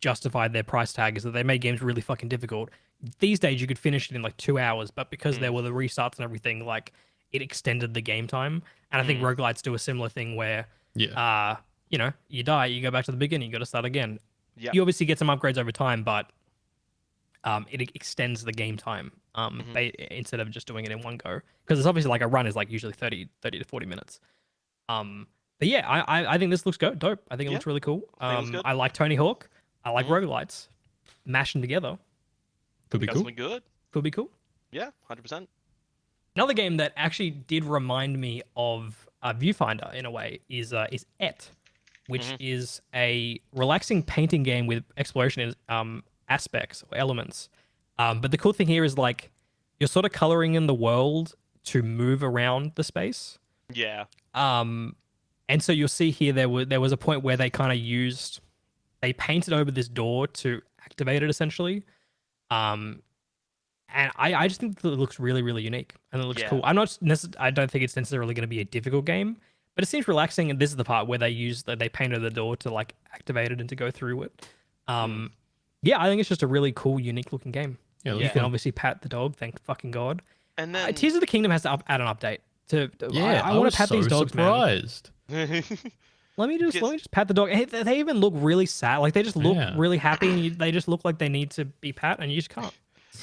justified their price tag, is that they made games really fucking difficult. These days you could finish it in like 2 hours, but because there were the restarts and everything, like it extended the game time. And I think roguelites do a similar thing where Yeah. you die, you go back to the beginning, you got to start again. Yeah. You obviously get some upgrades over time, but it extends the game time instead of just doing it in one go, because it's obviously like a run is like usually 30 to 40 minutes. But yeah, I think this looks dope. I think it looks really cool. I think it looks good. I like Tony Hawk. I like roguelites. Mashing together Could be Got cool. something good. could be cool. Yeah, 100%. Another game that actually did remind me of Viewfinder in a way is Et, which is a relaxing painting game with exploration aspects or elements. But the cool thing here is like you're sort of coloring in the world to move around the space. Yeah. And so you'll see here there was a point where they kind of they painted over this door to activate it essentially. And I just think that it looks really, really unique and it looks cool. I don't think it's necessarily going to be a difficult game, but it seems relaxing. And this is the part where they painted the door to like activate it and to go through it. Yeah, I think it's just a really cool, unique looking game. Yeah, You can obviously pat the dog, thank fucking God. And then Tears of the Kingdom has to add an update. Yeah, I want was to pat so these dogs, man. surprised. Let me just pat the dog. Hey, they even look really sad. Like they just look Yeah. really happy, and they just look like they need to be pat, and you just can't.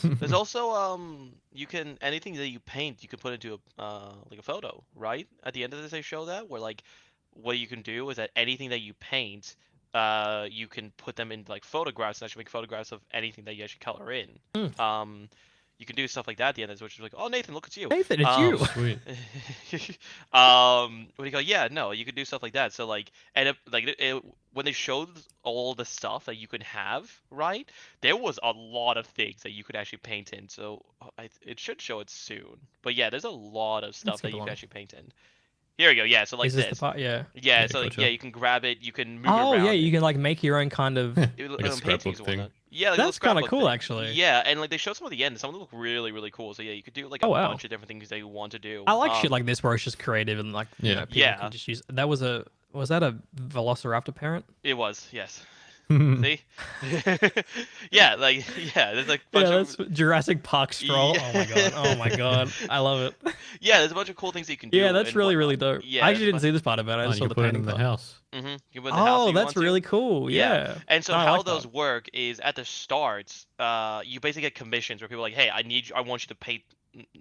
there's also you can anything that you paint you can put into a like a photo, right? At the end of this they show that where like what you can do is that anything that you paint you can put them in like photographs and actually make photographs of anything that you actually color in. You can do stuff like that at the end, which is like, oh Nathan, look, it's you. Nathan, it's you. Sweet. What do you go? Yeah, no, you could do stuff like that. So like, and when they showed all the stuff that you could have, right? There was a lot of things that you could actually paint in. So it should show it soon. But yeah, there's a lot of stuff that you can actually paint in. Here we go. Yeah, so like Is this the part? Yeah. Yeah, Yeah, so gotcha. yeah, you can grab it, you can move Oh around. yeah, you can like make your own kind of. Like a paintings scrapbook and thing. whatnot. Yeah, like That's kind of cool, actually. Yeah, and like they showed some at the end. Some of them look really, really cool. So yeah, you could do like a wow. bunch of different things that you want to do. I like shit like this where it's just creative and like people Yeah. can just use. Was that a Velociraptor parent? It was, yes. See? Yeah, like there's like a bunch that's of Jurassic Park stroll. Yeah. Oh my god. Oh my god. I love it. yeah, there's a bunch of cool things that you can do. Yeah, that's and really, really whatnot. dope. Yeah, I actually didn't see this part about it. I Oh, just you saw can the put it painting in the part. house. You can put it in the house if Oh, you that's want to. really cool. Yeah. And so No, I how like those that. work is at the start, you basically get commissions where people are like, hey, I want you to paint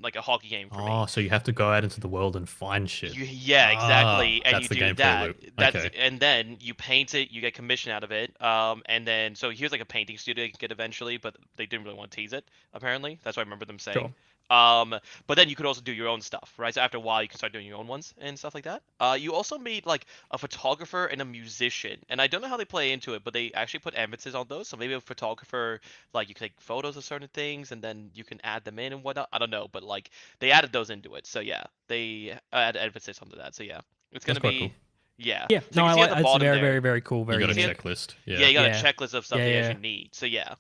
like a hockey game for me. Oh, so you have to go out into the world and find shit. Yeah, exactly. And that's you the do gameplay that. loop. That's Okay. and then you paint it, you get commission out of it. And then so here's like a painting studio you can get eventually, but they didn't really want to tease it, apparently. That's what I remember them saying. Sure. But then you could also do your own stuff, right? So after a while you can start doing your own ones and stuff like that. You also meet like a photographer and a musician. And I don't know how they play into it, but they actually put emphasis on those. So maybe a photographer, like you can take photos of certain things and then you can add them in and whatnot. I don't know, but like they added those into it. So yeah, they add emphasis onto that. So yeah, it's gonna That's quite be cool. yeah. Yeah. So No, you I can see like at the it's bottom very, there, very, very cool. Very You got a unique. checklist. yeah, Yeah. you got Yeah. a checklist of stuff Yeah, that you yeah. actually need. So yeah.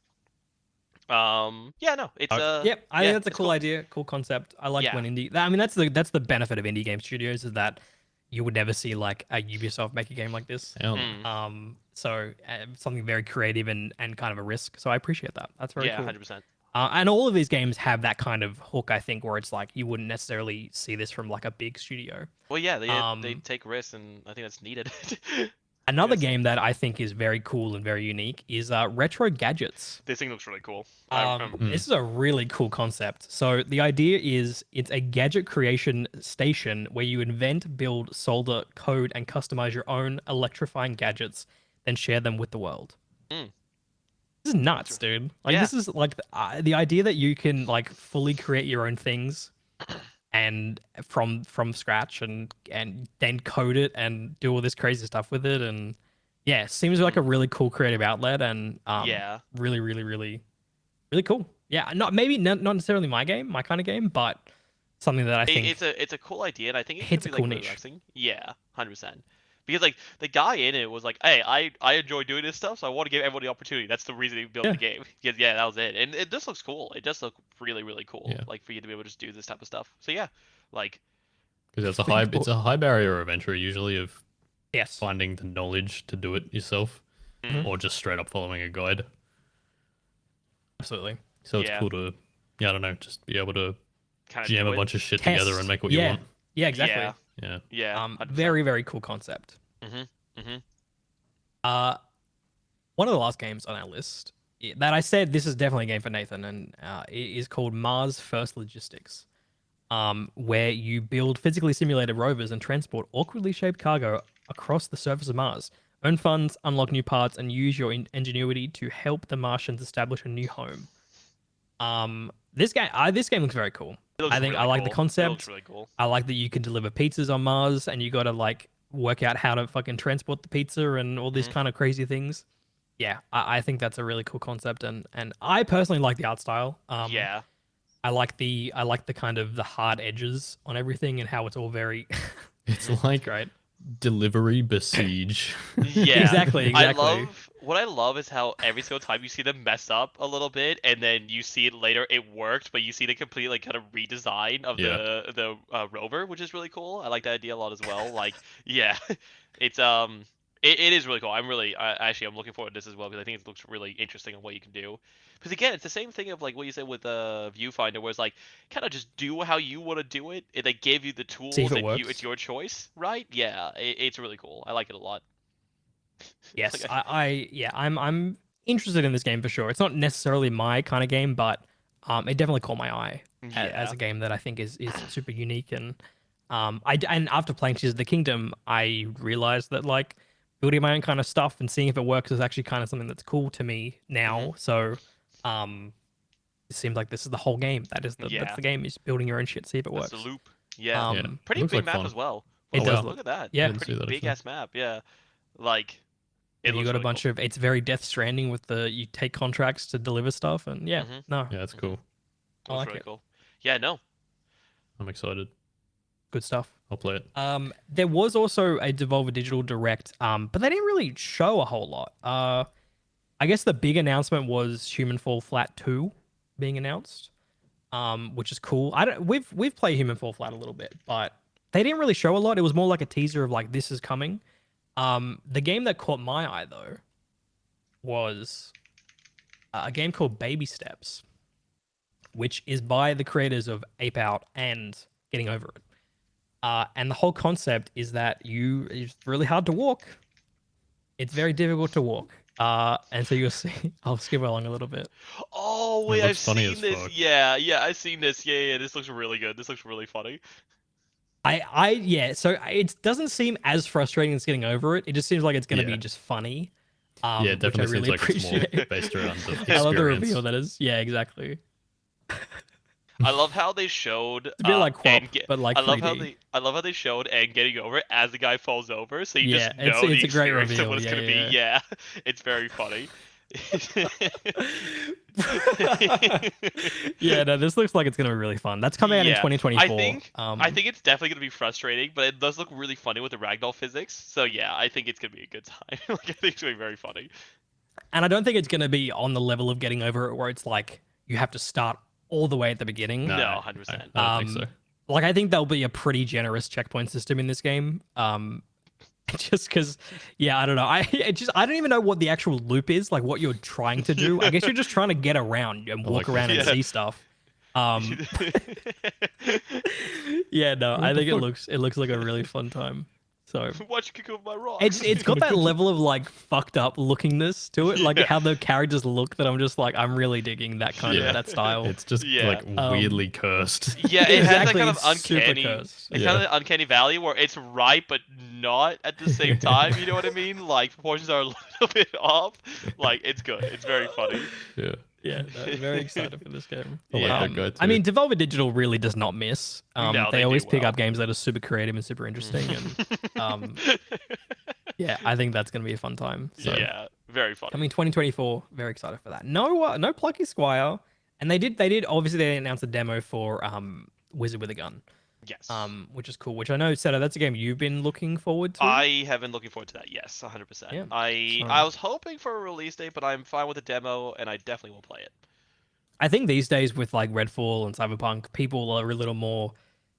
Yeah, no, it's Yep, I think that's a it's cool idea, cool concept. I like Yeah. when I mean, that's the benefit of indie game studios is that you would never see like a Ubisoft make a game like this. Hell no. Mm. So something very creative and kind of a risk. So I appreciate that. That's very Yeah, cool. 100%. And all of these games have that kind of hook, I think, where it's like you wouldn't necessarily see this from like a big studio. Well, yeah, they take risks, and I think that's needed. Another Yes. game that I think is very cool and very unique is Retro Gadgets. This thing looks really cool. This is a really cool concept. So the idea is it's a gadget creation station where you invent, build, solder, code, and customize your own electrifying gadgets, then share them with the world. Mm. This is nuts, dude. Like Yeah. this is like the idea that you can like fully create your own things and from scratch and then code it and do all this crazy stuff with it and yeah, seems like a really cool creative outlet, and Yeah. really, really, really, really cool. Yeah, not necessarily my kind of game, but something that I think It's a cool idea, and I think it could hits a be cool like really niche. relaxing. Yeah, 100%. Because like the guy in it was like, hey, I enjoy doing this stuff, so I want to give everyone the opportunity. That's the reason he built Yeah. the game. Because yeah, that was it, and it just looks cool. It just looks really really cool, Yeah. like for you to be able to just do this type of stuff. So yeah, like Because Really it's cool. a high barrier of entry usually of Yes. finding the knowledge to do it yourself, mhm, or just straight up following a guide. Absolutely. So it's yeah, cool to, yeah, I don't know, just be able to kind of jam do a it. bunch of shit Test. together and make what you Yeah. want. Yeah, exactly. Yeah, Yeah. yeah, 100%. Very, very cool concept. Mhm, mhm. Uh, one of the last games on our list that I said this is definitely a game for Nathan, and it is called Mars First Logistics, where you build physically simulated rovers and transport awkwardly shaped cargo across the surface of Mars. Earn funds, unlock new parts, and use your ingenuity to help the Martians establish a new home. This game looks very cool. It looks I think I really like the cool. It looks concept. really cool. I like that you can deliver pizzas on Mars, and you got to like work out how to fucking transport the pizza and all these Mhm. kind of crazy things. Yeah, I think that's a really cool concept, and I personally like the art style. Yeah, I like the kind of the hard edges on everything and how it's all very. It's Mhm. like Great. delivery besiege. yeah. Exactly. I love what I love is how every single time you see them mess up a little bit, and then you see it later it worked, but you see the complete like kind of redesign of Yeah. the rover, which is really cool. I like that idea a lot as well. Like, yeah, it's it is really cool. I'm looking forward to this as well because I think it looks really interesting on what you can do. Because again, it's the same thing of like what you said with Viewfinder, where it's like kind of just do how you want to do it, and they give you the See if tools, it and it's works. your choice, right? Yeah, it's really cool. I like it a lot. Yes, Like, I'm interested in this game for sure. It's not necessarily my kind of game, but it definitely caught my eye as yeah. a game that I think is super unique. And and after playing Tears of the Kingdom, I realized that like building my own kind of stuff and seeing if it works is actually kind of something that's cool to me now. Mhm. So it seems like this is the whole game. That's Yeah, the game, is building your own shit, see if it that's the works. loop. Yeah, Yeah. Um, pretty Looks big like map fun. as well. it Oh does wow. look, Look at that. yeah. I didn't see Pretty that big actually. ass map. Yeah, like it And you looks got a really bunch cool. of it's very Death Stranding with the you take contracts to deliver stuff, and yeah, Mhm. no, Yeah, that's cool. It I looks like really it. cool. Yeah, no. I'm excited. Good stuff. I'll play it. There was also a Devolver Digital Direct, but they didn't really show a whole lot. I guess the big announcement was Human Fall Flat 2 being announced, which is cool. We've played Human Fall Flat a little bit, but they didn't really show a lot. It was more like a teaser of like this is coming. The game that caught my eye though was a game called Baby Steps, which is by the creators of Ape Out and Getting Over It. And the whole concept is that it's really hard to walk. It's very difficult to walk. And so you'll see, I'll skip along a little bit. Oh It wait, I've looks funny as seen this. fuck. Yeah, yeah, I've seen this. Yeah. This looks really good. This looks really funny. Yeah. So it doesn't seem as frustrating as Getting Over It. It just seems like it's going to Yeah. be just funny. Yeah, it Which I definitely seems really like it's more appreciate. based around the I love the experience. reveal that is. Yeah, exactly. I love how they showed It's a bit like Quap, but like I love how 3D. they showed and getting over it as the guy falls over, so you Yeah, just know it's the a great experience of reveal. what it's Yeah, gonna be. yeah. Yeah, it's very funny. Yeah, no, this looks like it's gonna be really fun. That's coming out in Yeah, 2024. I think it's definitely gonna be frustrating, but it does look really funny with the ragdoll physics. So yeah, I think it's gonna be a good time. Like I think it's gonna be very funny. And I don't think it's gonna be on the level of Getting Over It, where it's like you have to start all the way at the beginning. No, No, I 100%. don't think so. Like I think there'll be a pretty generous checkpoint system in this game. Just because, yeah, I don't know. I don't even know what the actual loop is, like what you're trying to do. I guess you're just trying to get around and I walk like around and this. Yeah. see stuff. Yeah, no, What I the think fuck? it looks like a really fun time. So Watch you kick over my rocks. it's got that level of like fucked up lookingness to it, like Yeah. how the characters look. That I'm just like I'm really digging that kind Yeah. of that style. It's just Yeah. like weirdly cursed. Yeah, it has that Exactly, kind of it's super uncanny, cursed. kind Yeah. of uncanny valley where it's right but not at the same time. You know what I mean? Like proportions are a little bit off. Like it's good. It's very funny. Yeah. Yeah, no, very excited for this game. I like Yeah. that guy too. I mean, Devolver Digital really does not miss. No, They they always do pick well. up games that are super creative and super interesting. And Yeah, I think that's gonna be a fun time. So Yeah, very funny. coming 2024, very excited for that. No Plucky Squire, and they did obviously they announced a demo for Wizard with a Gun, Yes. which is cool. Which I know, Seto, that's a game you've been looking forward to. I have been looking forward to that. Yes, 100%. Yeah. I was hoping for a release date, but I'm fine with the demo, and I definitely will play it. I think these days with like Redfall and Cyberpunk, people are a little more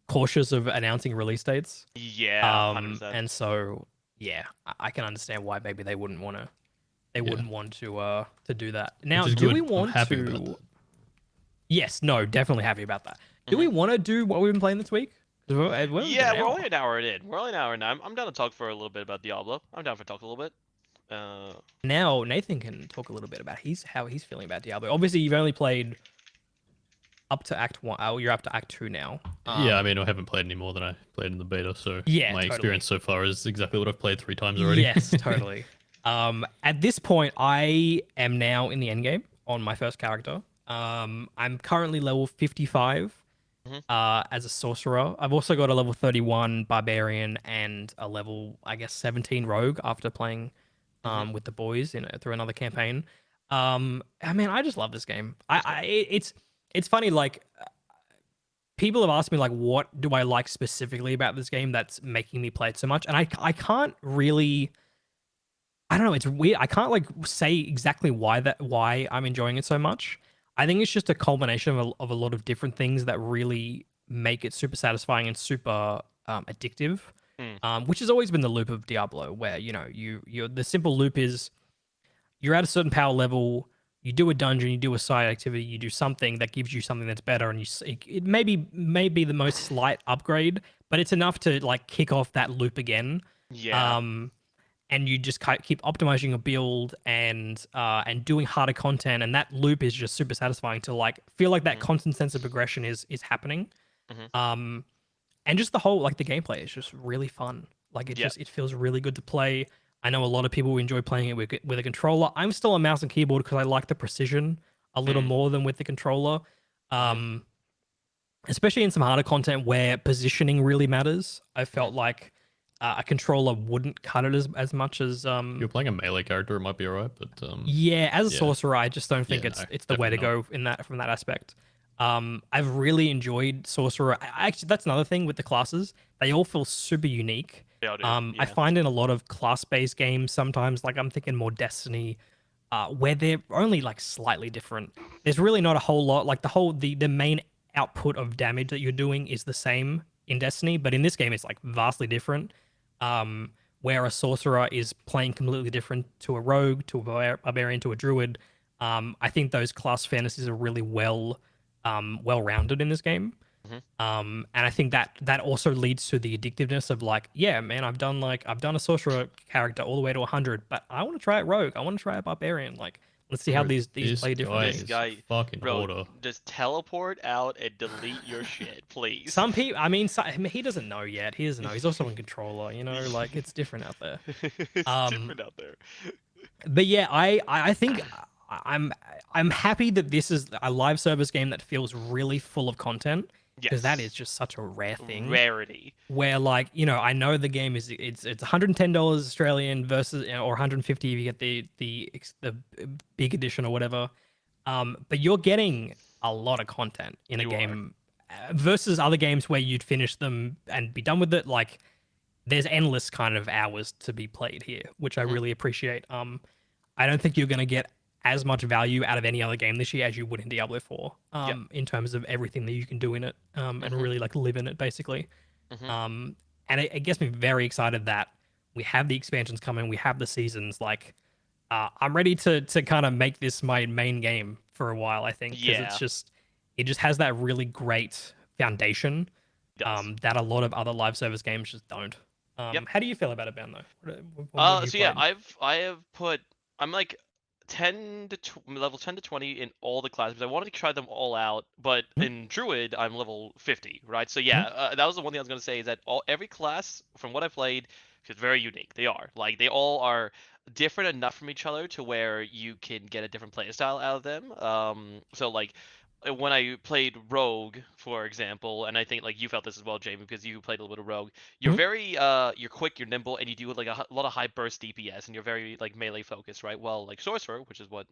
cautious of announcing release dates. Yeah, 100%. And so yeah, I can understand why maybe they wouldn't want to. They Yeah. wouldn't want to do that. Now, Which is do good. we I'm want happy to? about that. Yes, no, definitely happy about that. Do we want to do what we've been playing this week? 'Cause Yeah, an we're hour. only an hour in. We're only an hour in. I'm down to talk for a little bit about Diablo. I'm down for talk a little bit. Now Nathan can talk a little bit about how he's feeling about Diablo. Obviously, you've only played up to Act 1. Oh, you're up to Act 2 now. Yeah, I mean, I haven't played any more than I played in the beta, so Yeah, my totally. experience so far is exactly what I've played 3 times already. Yes, totally. At this point, I am now in the end game on my first character. I'm currently level 55 as a sorcerer. I've also got a level 31 barbarian and a level, I guess, 17 rogue after playing with the boys through another campaign. I mean, I just love this game. It's funny, like people have asked me like what do I like specifically about this game that's making me play it so much, and I can't really. I don't know. It's weird. I can't like say exactly why I'm enjoying it so much. I think it's just a culmination of a lot of different things that really make it super satisfying and super addictive. Which has always been the loop of Diablo, where you the simple loop is you're at a certain power level, you do a dungeon, you do a side activity, you do something that gives you something that's better, and it may be the most slight upgrade, but it's enough to like kick off that loop again. Yeah. And you just keep optimizing your build and doing harder content, and that loop is just super satisfying to like feel like that constant sense of progression is happening. And just the whole like the gameplay is just really fun. Like it feels really good to play. I know a lot of people enjoy playing it with a controller. I'm still a mouse and keyboard because I like the precision a little more than with the controller. Especially in some harder content where positioning really matters. I felt like a controller wouldn't cut it as much as If you're playing a melee character, it might be alright, but yeah, as a yeah. sorcerer, I just don't think Yeah, it's the way to definitely go from that aspect. I've really enjoyed sorcerer. Actually, that's another thing with the classes. They all feel super unique. They all do, I yeah. find in a lot of class-based games sometimes, like I'm thinking more Destiny, where they're only like slightly different. There's really not a whole lot. Like the main output of damage that you're doing is the same in Destiny, but in this game it's like vastly different. Where a sorcerer is playing completely different to a rogue, to a barbarian, to a druid. I think those class fantasies are really well rounded in this game. And I think that also leads to the addictiveness of like, yeah, man, I've done a sorcerer character all the way to 100, but I want to try it rogue. I want to try a barbarian. Like, let's see how Bro, these play differently. This guy, fucking bro, order. just teleport out and delete your shit, please. Some people, I mean, he doesn't know yet. He doesn't know. He's also in controller. Like it's different out there. It's different out there. But yeah, I think I'm happy that this is a live service game that feels really full of content, because that Yes. is just such a rare thing. Rarity. Where like I know the game is it's $110 Australian versus or 150 if you get the big edition or whatever. But you're getting a lot of content in a game versus other games where you'd finish them and be done with it. Like there's endless kind of hours to be played here, which I really appreciate. I don't think you're going to get as much value out of any other game this year as you would in Diablo 4, in terms of everything that you can do in it, and really like live in it basically. And it gets me very excited that we have the expansions coming, we have the seasons. Like, I'm ready to kind of make this my main game for a while. I think because it just has that really great foundation that a lot of other live service games just don't. How do you feel about it, Ben? Though? What have you So yeah, played? I have put I'm like level 10 to 20 in all the classes. I wanted to try them all out, but in Druid I'm level 50, right? So yeah, that was the one thing I was gonna say is that every class from what I played is very unique. They are like they all are different enough from each other to where you can get a different playstyle out of them. So like when I played Rogue, for example, and I think like you felt this as well, Jamie, because you played a little bit of Rogue. You're Mhm. very you're quick, you're nimble, and you do like a lot of high burst DPS, and you're very like melee focused, right? Well, like Sorcerer, which is what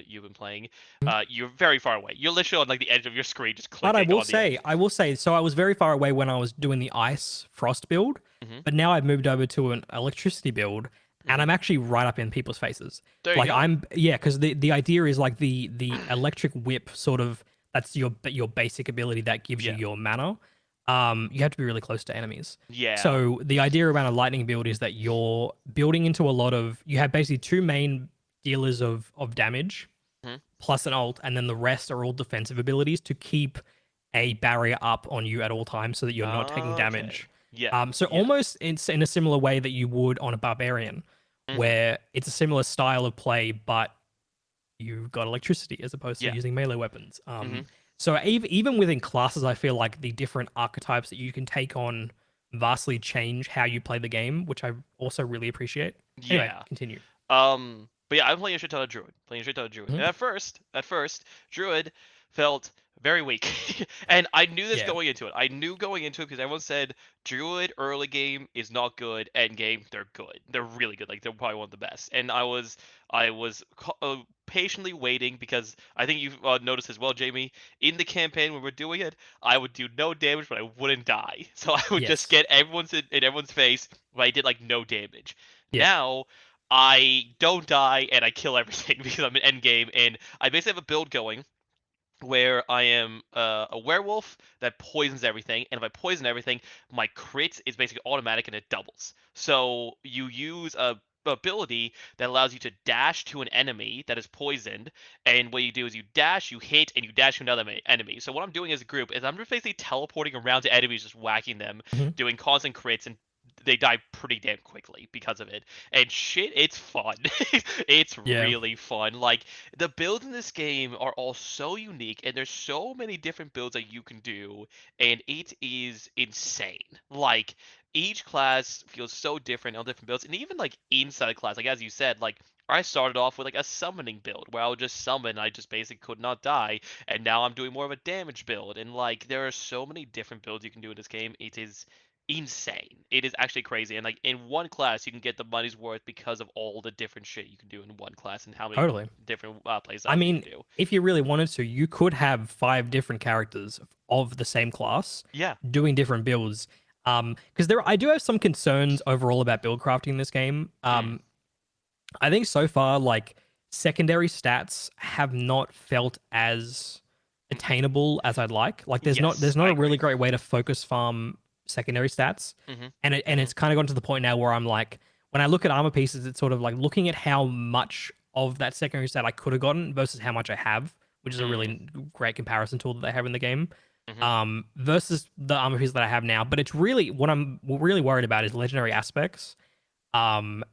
you've been playing, Mhm. you're very far away. You're literally on like the edge of your screen, just But clicking on the edge. I will say, so I was very far away when I was doing the ice frost build, Hmm. but now I've moved over to an electricity build, and Hmm. I'm actually right up in people's faces. There you Like go. yeah, because the idea is like the electric whip sort of that's your basic ability that gives you Yeah. your mana. You have to be really close to enemies. Yeah. So the idea around a lightning build is that you're building into a lot of you have basically two main dealers of damage Hmm. plus an ult, and then the rest are all defensive abilities to keep a barrier up on you at all times so that you're not taking Okay. damage. Yeah. So Yeah. almost it's in a similar way that you would on a barbarian, Hmm. where it's a similar style of play, but you've got electricity as opposed to Yeah. using melee weapons. Hmm. So even within classes, I feel like the different archetypes that you can take on vastly change how you play the game, which I also really appreciate. Anyway, Yeah. continue. But yeah, I'm playing a shit ton of Druid. Playing a shit ton of Druid. Mhm. And at first, Druid felt very weak. And I knew this Yeah. going into it. I knew going into it because everyone said Druid early game is not good, end game they're good. They're really good. Like they're probably one of the best. And I was patiently waiting because I think you've noticed as well, Jamie. In the campaign when we're doing it, I would do no damage, but I wouldn't die. So I would just Yes. get everyone's in everyone's face, but I did like no damage. Yeah. Now I don't die and I kill everything because I'm in end game, and I basically have a build going where I am a werewolf that poisons everything, and if I poison everything, my crit is basically automatic and it doubles. So you use a ability that allows you to dash to an enemy that is poisoned, and what you do is you dash, you hit, and you dash to another enemy. So what I'm doing as a group is I'm just basically teleporting around to enemies, just whacking them, Mhm. doing constant crits, and they die pretty damn quickly because of it. And shit, it's fun. It's Yeah. really fun. Like the builds in this game are all so unique, and there's so many different builds that you can do, and it is insane. Like each class feels so different on different builds, and even like inside a class, like as you said, like I started off with like a summoning build where I would just summon, I just basically could not die, and now I'm doing more of a damage build, and like there are so many different builds you can do in this game. It is insane. It is actually crazy. And like in one class, you can get the money's worth because of all the different shit you can do in one class and how many Totally. different play I styles you mean, can do. if you really wanted to, you could have five different characters of the same class Yeah. doing different builds. Because I do have some concerns overall about build crafting in this game. Mm. I think so far, like secondary stats have not felt as attainable as I'd like. Like Yes, there's not I a really agree. great way to focus farm secondary stats. Hmm. And Hmm. it's kind of gotten to the point now where I'm like, when I look at armor pieces, it's sort of like looking at how much of that secondary stat I could have gotten versus how much I have, which is a Mm. really great comparison tool that they have in the game. Hmm. Versus the armor pieces that I have now. But it's really what I'm really worried about is legendary aspects, and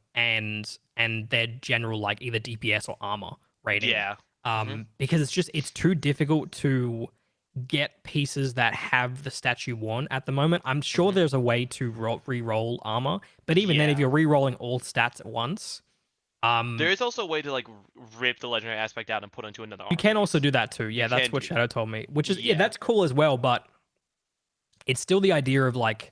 their general like either DPS or armor rating. Yeah. Hmm. Because it's too difficult to get pieces that have the stats you want at the moment. I'm sure Hmm. there's a way to re-roll armor, but even then, if Yeah. you're re-rolling all stats at once, There is also a way to like rip the legendary aspect out and put onto another you armor can also piece. do that too. You Yeah, that's can what do that. Shadow told me, which is Yeah. that's cool as well. But it's still the idea of like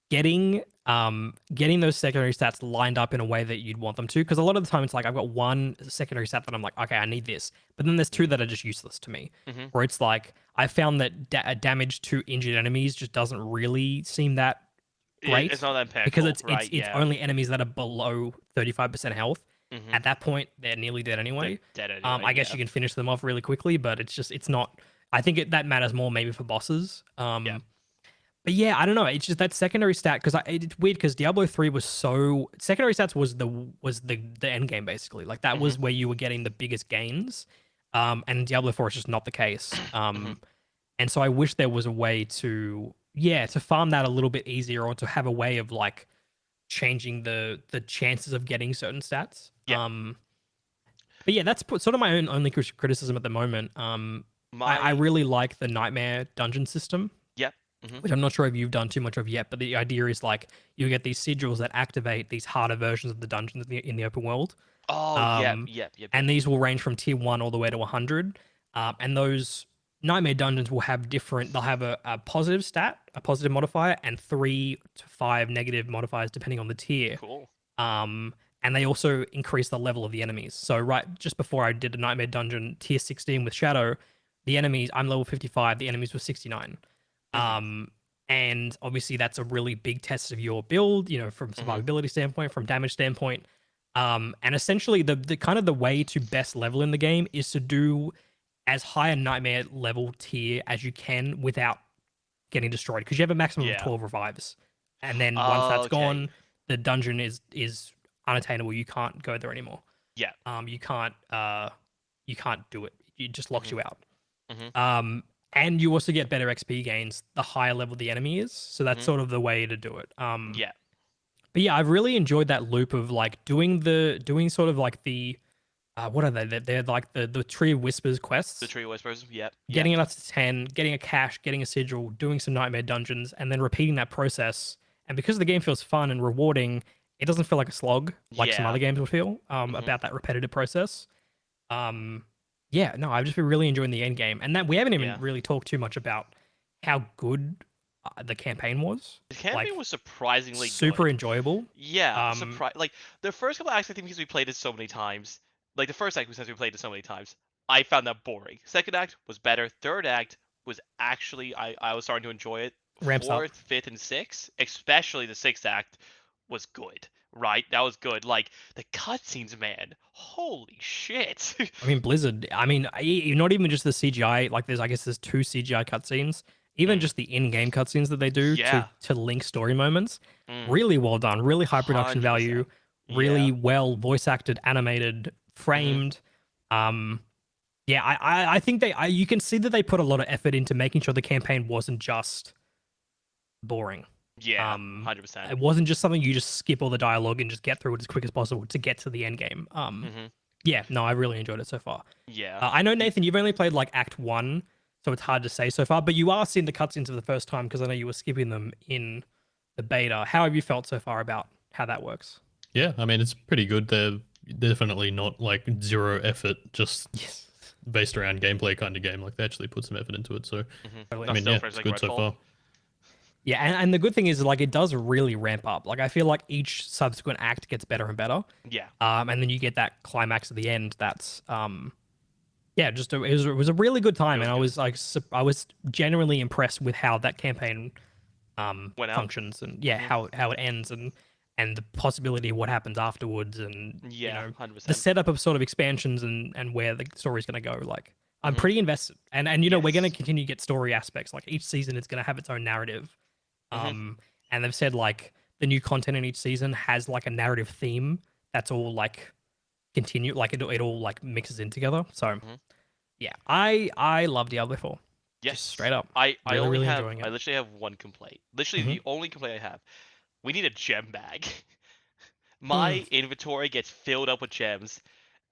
getting those secondary stats lined up in a way that you'd want them to, because a lot of the time it's like I've got one secondary stat that I'm like, okay, I need this, but then there's two Hmm. that are just useless to me, Hmm. where it's like I found that damage to injured enemies just doesn't really seem that It's great, not that because impactful, right? it's Yeah. only enemies that are below 35% health. Hmm. At that point they're nearly dead They're anyway. dead anyway. I guess Yeah. you can finish them off really quickly, but it's not. I think that matters more maybe for bosses. Yeah. But yeah, I don't know. It's just that secondary stat, because it's weird because Diablo 3 was so secondary stats was the end game basically. Like that Hmm. was where you were getting the biggest gains. And Diablo 4 is just not the case. Hmm. And so I wish there was a way to to farm that a little bit easier, or to have a way of like changing the chances of getting certain stats. Yeah. But yeah, that's sort of my own only criticism at the moment. I My. really like the nightmare dungeon system, Yep. Hmm. which I'm not sure if you've done too much of yet, but the idea is like you get these sigils that activate these harder versions of the dungeons in the open world. Oh, yep. Um, Yep. Yep. Yep. and these will range from tier 1 all the way to 100. And those Nightmare Dungeons will have different. They'll have a positive stat, a positive modifier, and 3 to 5 negative modifiers depending on the tier. Cool. And they also increase the level of the enemies. So right just before I did a Nightmare Dungeon tier 16 with Shadow, the enemies, I'm level 55, the enemies were 69. And obviously that's a really big test of your build, from survivability standpoint, from damage standpoint. And essentially the kind of the way to best level in the game is to do as high a nightmare level tier as you can without getting destroyed, because you have a maximum of Yeah. 12 revives. And then once that's Okay. gone, the dungeon is unattainable. You can't go there anymore. Yeah. You can't do it. It just locks you out. Mhm. And you also get better XP gains the higher level the enemy is. So that's sort of the way to do it. Yeah. But yeah, I've really enjoyed that loop of like doing sort of like the what are they? They're like the Tree of Whispers quests. The Tree Whispers. Yep. Getting it up to 10, getting a cache, getting a sigil, doing some nightmare dungeons, and then repeating that process. And because the game feels fun and rewarding, it doesn't feel like a slog like some Yeah. other games would feel about that repetitive process. Yeah, no, I've just been really enjoying the end game, and that we haven't even Yeah. really talked too much about how good the campaign was. The campaign Like, was surprisingly super good. enjoyable. Yeah, like the first couple acts, I think because we played it so many times, like the first act since we played it so many times, I found that boring. Second act was better. Third act was actually I was starting to enjoy it. Ramps up. Fourth, fifth, and sixth, especially the sixth act, was good. Right, that was good. Like the cutscenes, man, holy shit. I mean, Blizzard. I mean, not even just the CGI. Like, I guess there's 2 CGI cutscenes. Even just the in-game cutscenes that they do Yeah. to link story moments. Mm, Really well done. Really high production 100%. value. Really Yeah. well voice acted, animated, framed. Yeah, I think you can see that they put a lot of effort into making sure the campaign wasn't just boring. Yeah, 100%. It wasn't just something you just skip all the dialogue and just get through it as quick as possible to get to the end game. Yeah, no, I really enjoyed it so far. Yeah. I know, Nathan, you've only played like Act 1, so it's hard to say so far, but you are seeing the cutscenes for the first time because I know you were skipping them in the beta. How have you felt so far about how that works? Yeah, I mean, it's pretty good. They're definitely not like zero effort, just Yes. based around gameplay kind of game. Like they actually put some effort into it. So, Totally. I mean, still yeah, fresh it's like good so Redfall. far. Yeah, and the good thing is like it does really ramp up. Like I feel like each subsequent act gets better and better. Yeah. And then you get that climax at the end. That's yeah, just it was a really good time, and I was like I was genuinely impressed with how that campaign Went out. functions, and yeah, how it ends, and the possibility of what happens afterwards, and Yeah, the 100%. setup of sort of expansions and where the story's going to go. Like I'm pretty invested, and we're going to Yes. continue to get story aspects. Like each season, it's going to have its own narrative. And they've said like the new content in each season has like a narrative theme that's all like continue, like it all like mixes in together. So yeah, I love Diablo 4. Yes. Just straight up. I Really enjoying it. I literally have one complaint. Literally the only complaint I have. We need a gem bag. My inventory gets filled up with gems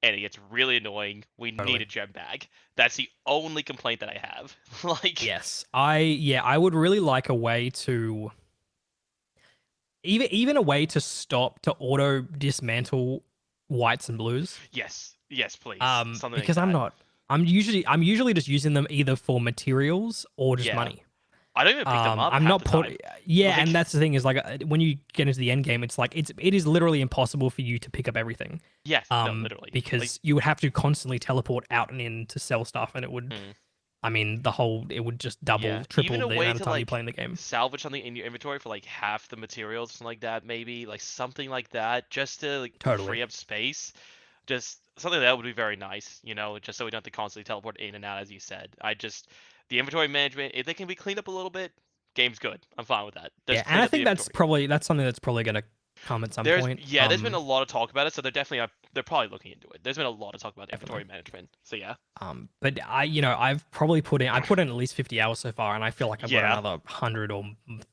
and it gets really annoying. We need a gem bag. That's the only complaint that I have. Like Yes, I would really like a way to even a way to stop to auto dismantle whites and blues. Yes, please. Something Because like that. I'm usually just using them either for materials or just Yeah. money. I don't even pick them up. I'm half not the put time. yeah, Like- and that's the thing is like when you get into the end game, it's like it is literally impossible for you to pick up everything. Yes, no, literally. Because Like, you would have to constantly teleport out and in to sell stuff, and it would I mean, it would just double, yeah. triple Even the a way amount of to time you like play in the game. salvage something in your inventory for like half the materials, something like that, maybe like something like that, just to like Totally. free up space. Just something that would be very nice, just so we don't have to constantly teleport in and out, as you said. The inventory management, if they can be cleaned up a little bit, game's good. I'm fine with that. Just Yeah, clean and I up the think that's inventory. something that's probably going to come at some There's point. there's been a lot of talk about it, so they're probably looking into it. There's been a lot of talk about Definitely. inventory management. So yeah. But I've probably put in at least 50 hours so far, and I feel like I've got Yeah. another 100 or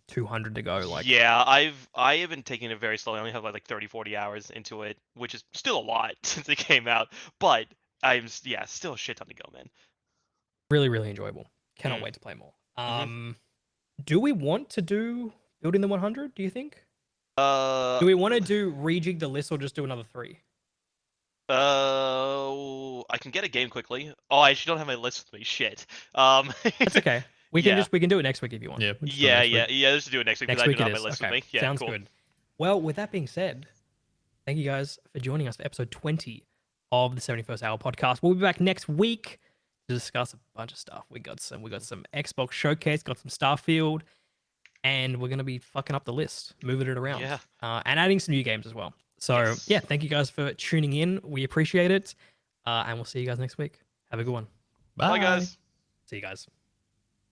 200 to go. Like Yeah, I have been taking it very slowly. I only have like 30, 40 hours into it, which is still a lot since it came out. But still a shit ton to go, man. really, really enjoyable. Cannot wait to play more. Do we want to do building the 100? Do you think? Do we want to do rejig the list or just do another 3? I can get a game quickly. Oh, I actually don't have my list with me. Shit. That's okay. We Yeah. can do it next week if you want. Yeah, we'll just do it Yeah, next yeah, week. yeah. Let's do it next week because Next I do week not it have my is. list Okay, with me. Yeah, sounds cool. good. Well, with that being said, thank you guys for joining us for episode 20 of the 71st Hour podcast. We'll be back next week to discuss a bunch of stuff. We got some Xbox showcase, got some Starfield, and we're gonna be fucking up the list, moving it around, Yeah. and adding some new games as well. So yeah, Yes. thank you guys for tuning in. We appreciate it, and we'll see you guys next week. Have a good one. Bye, Bye. guys. See you guys.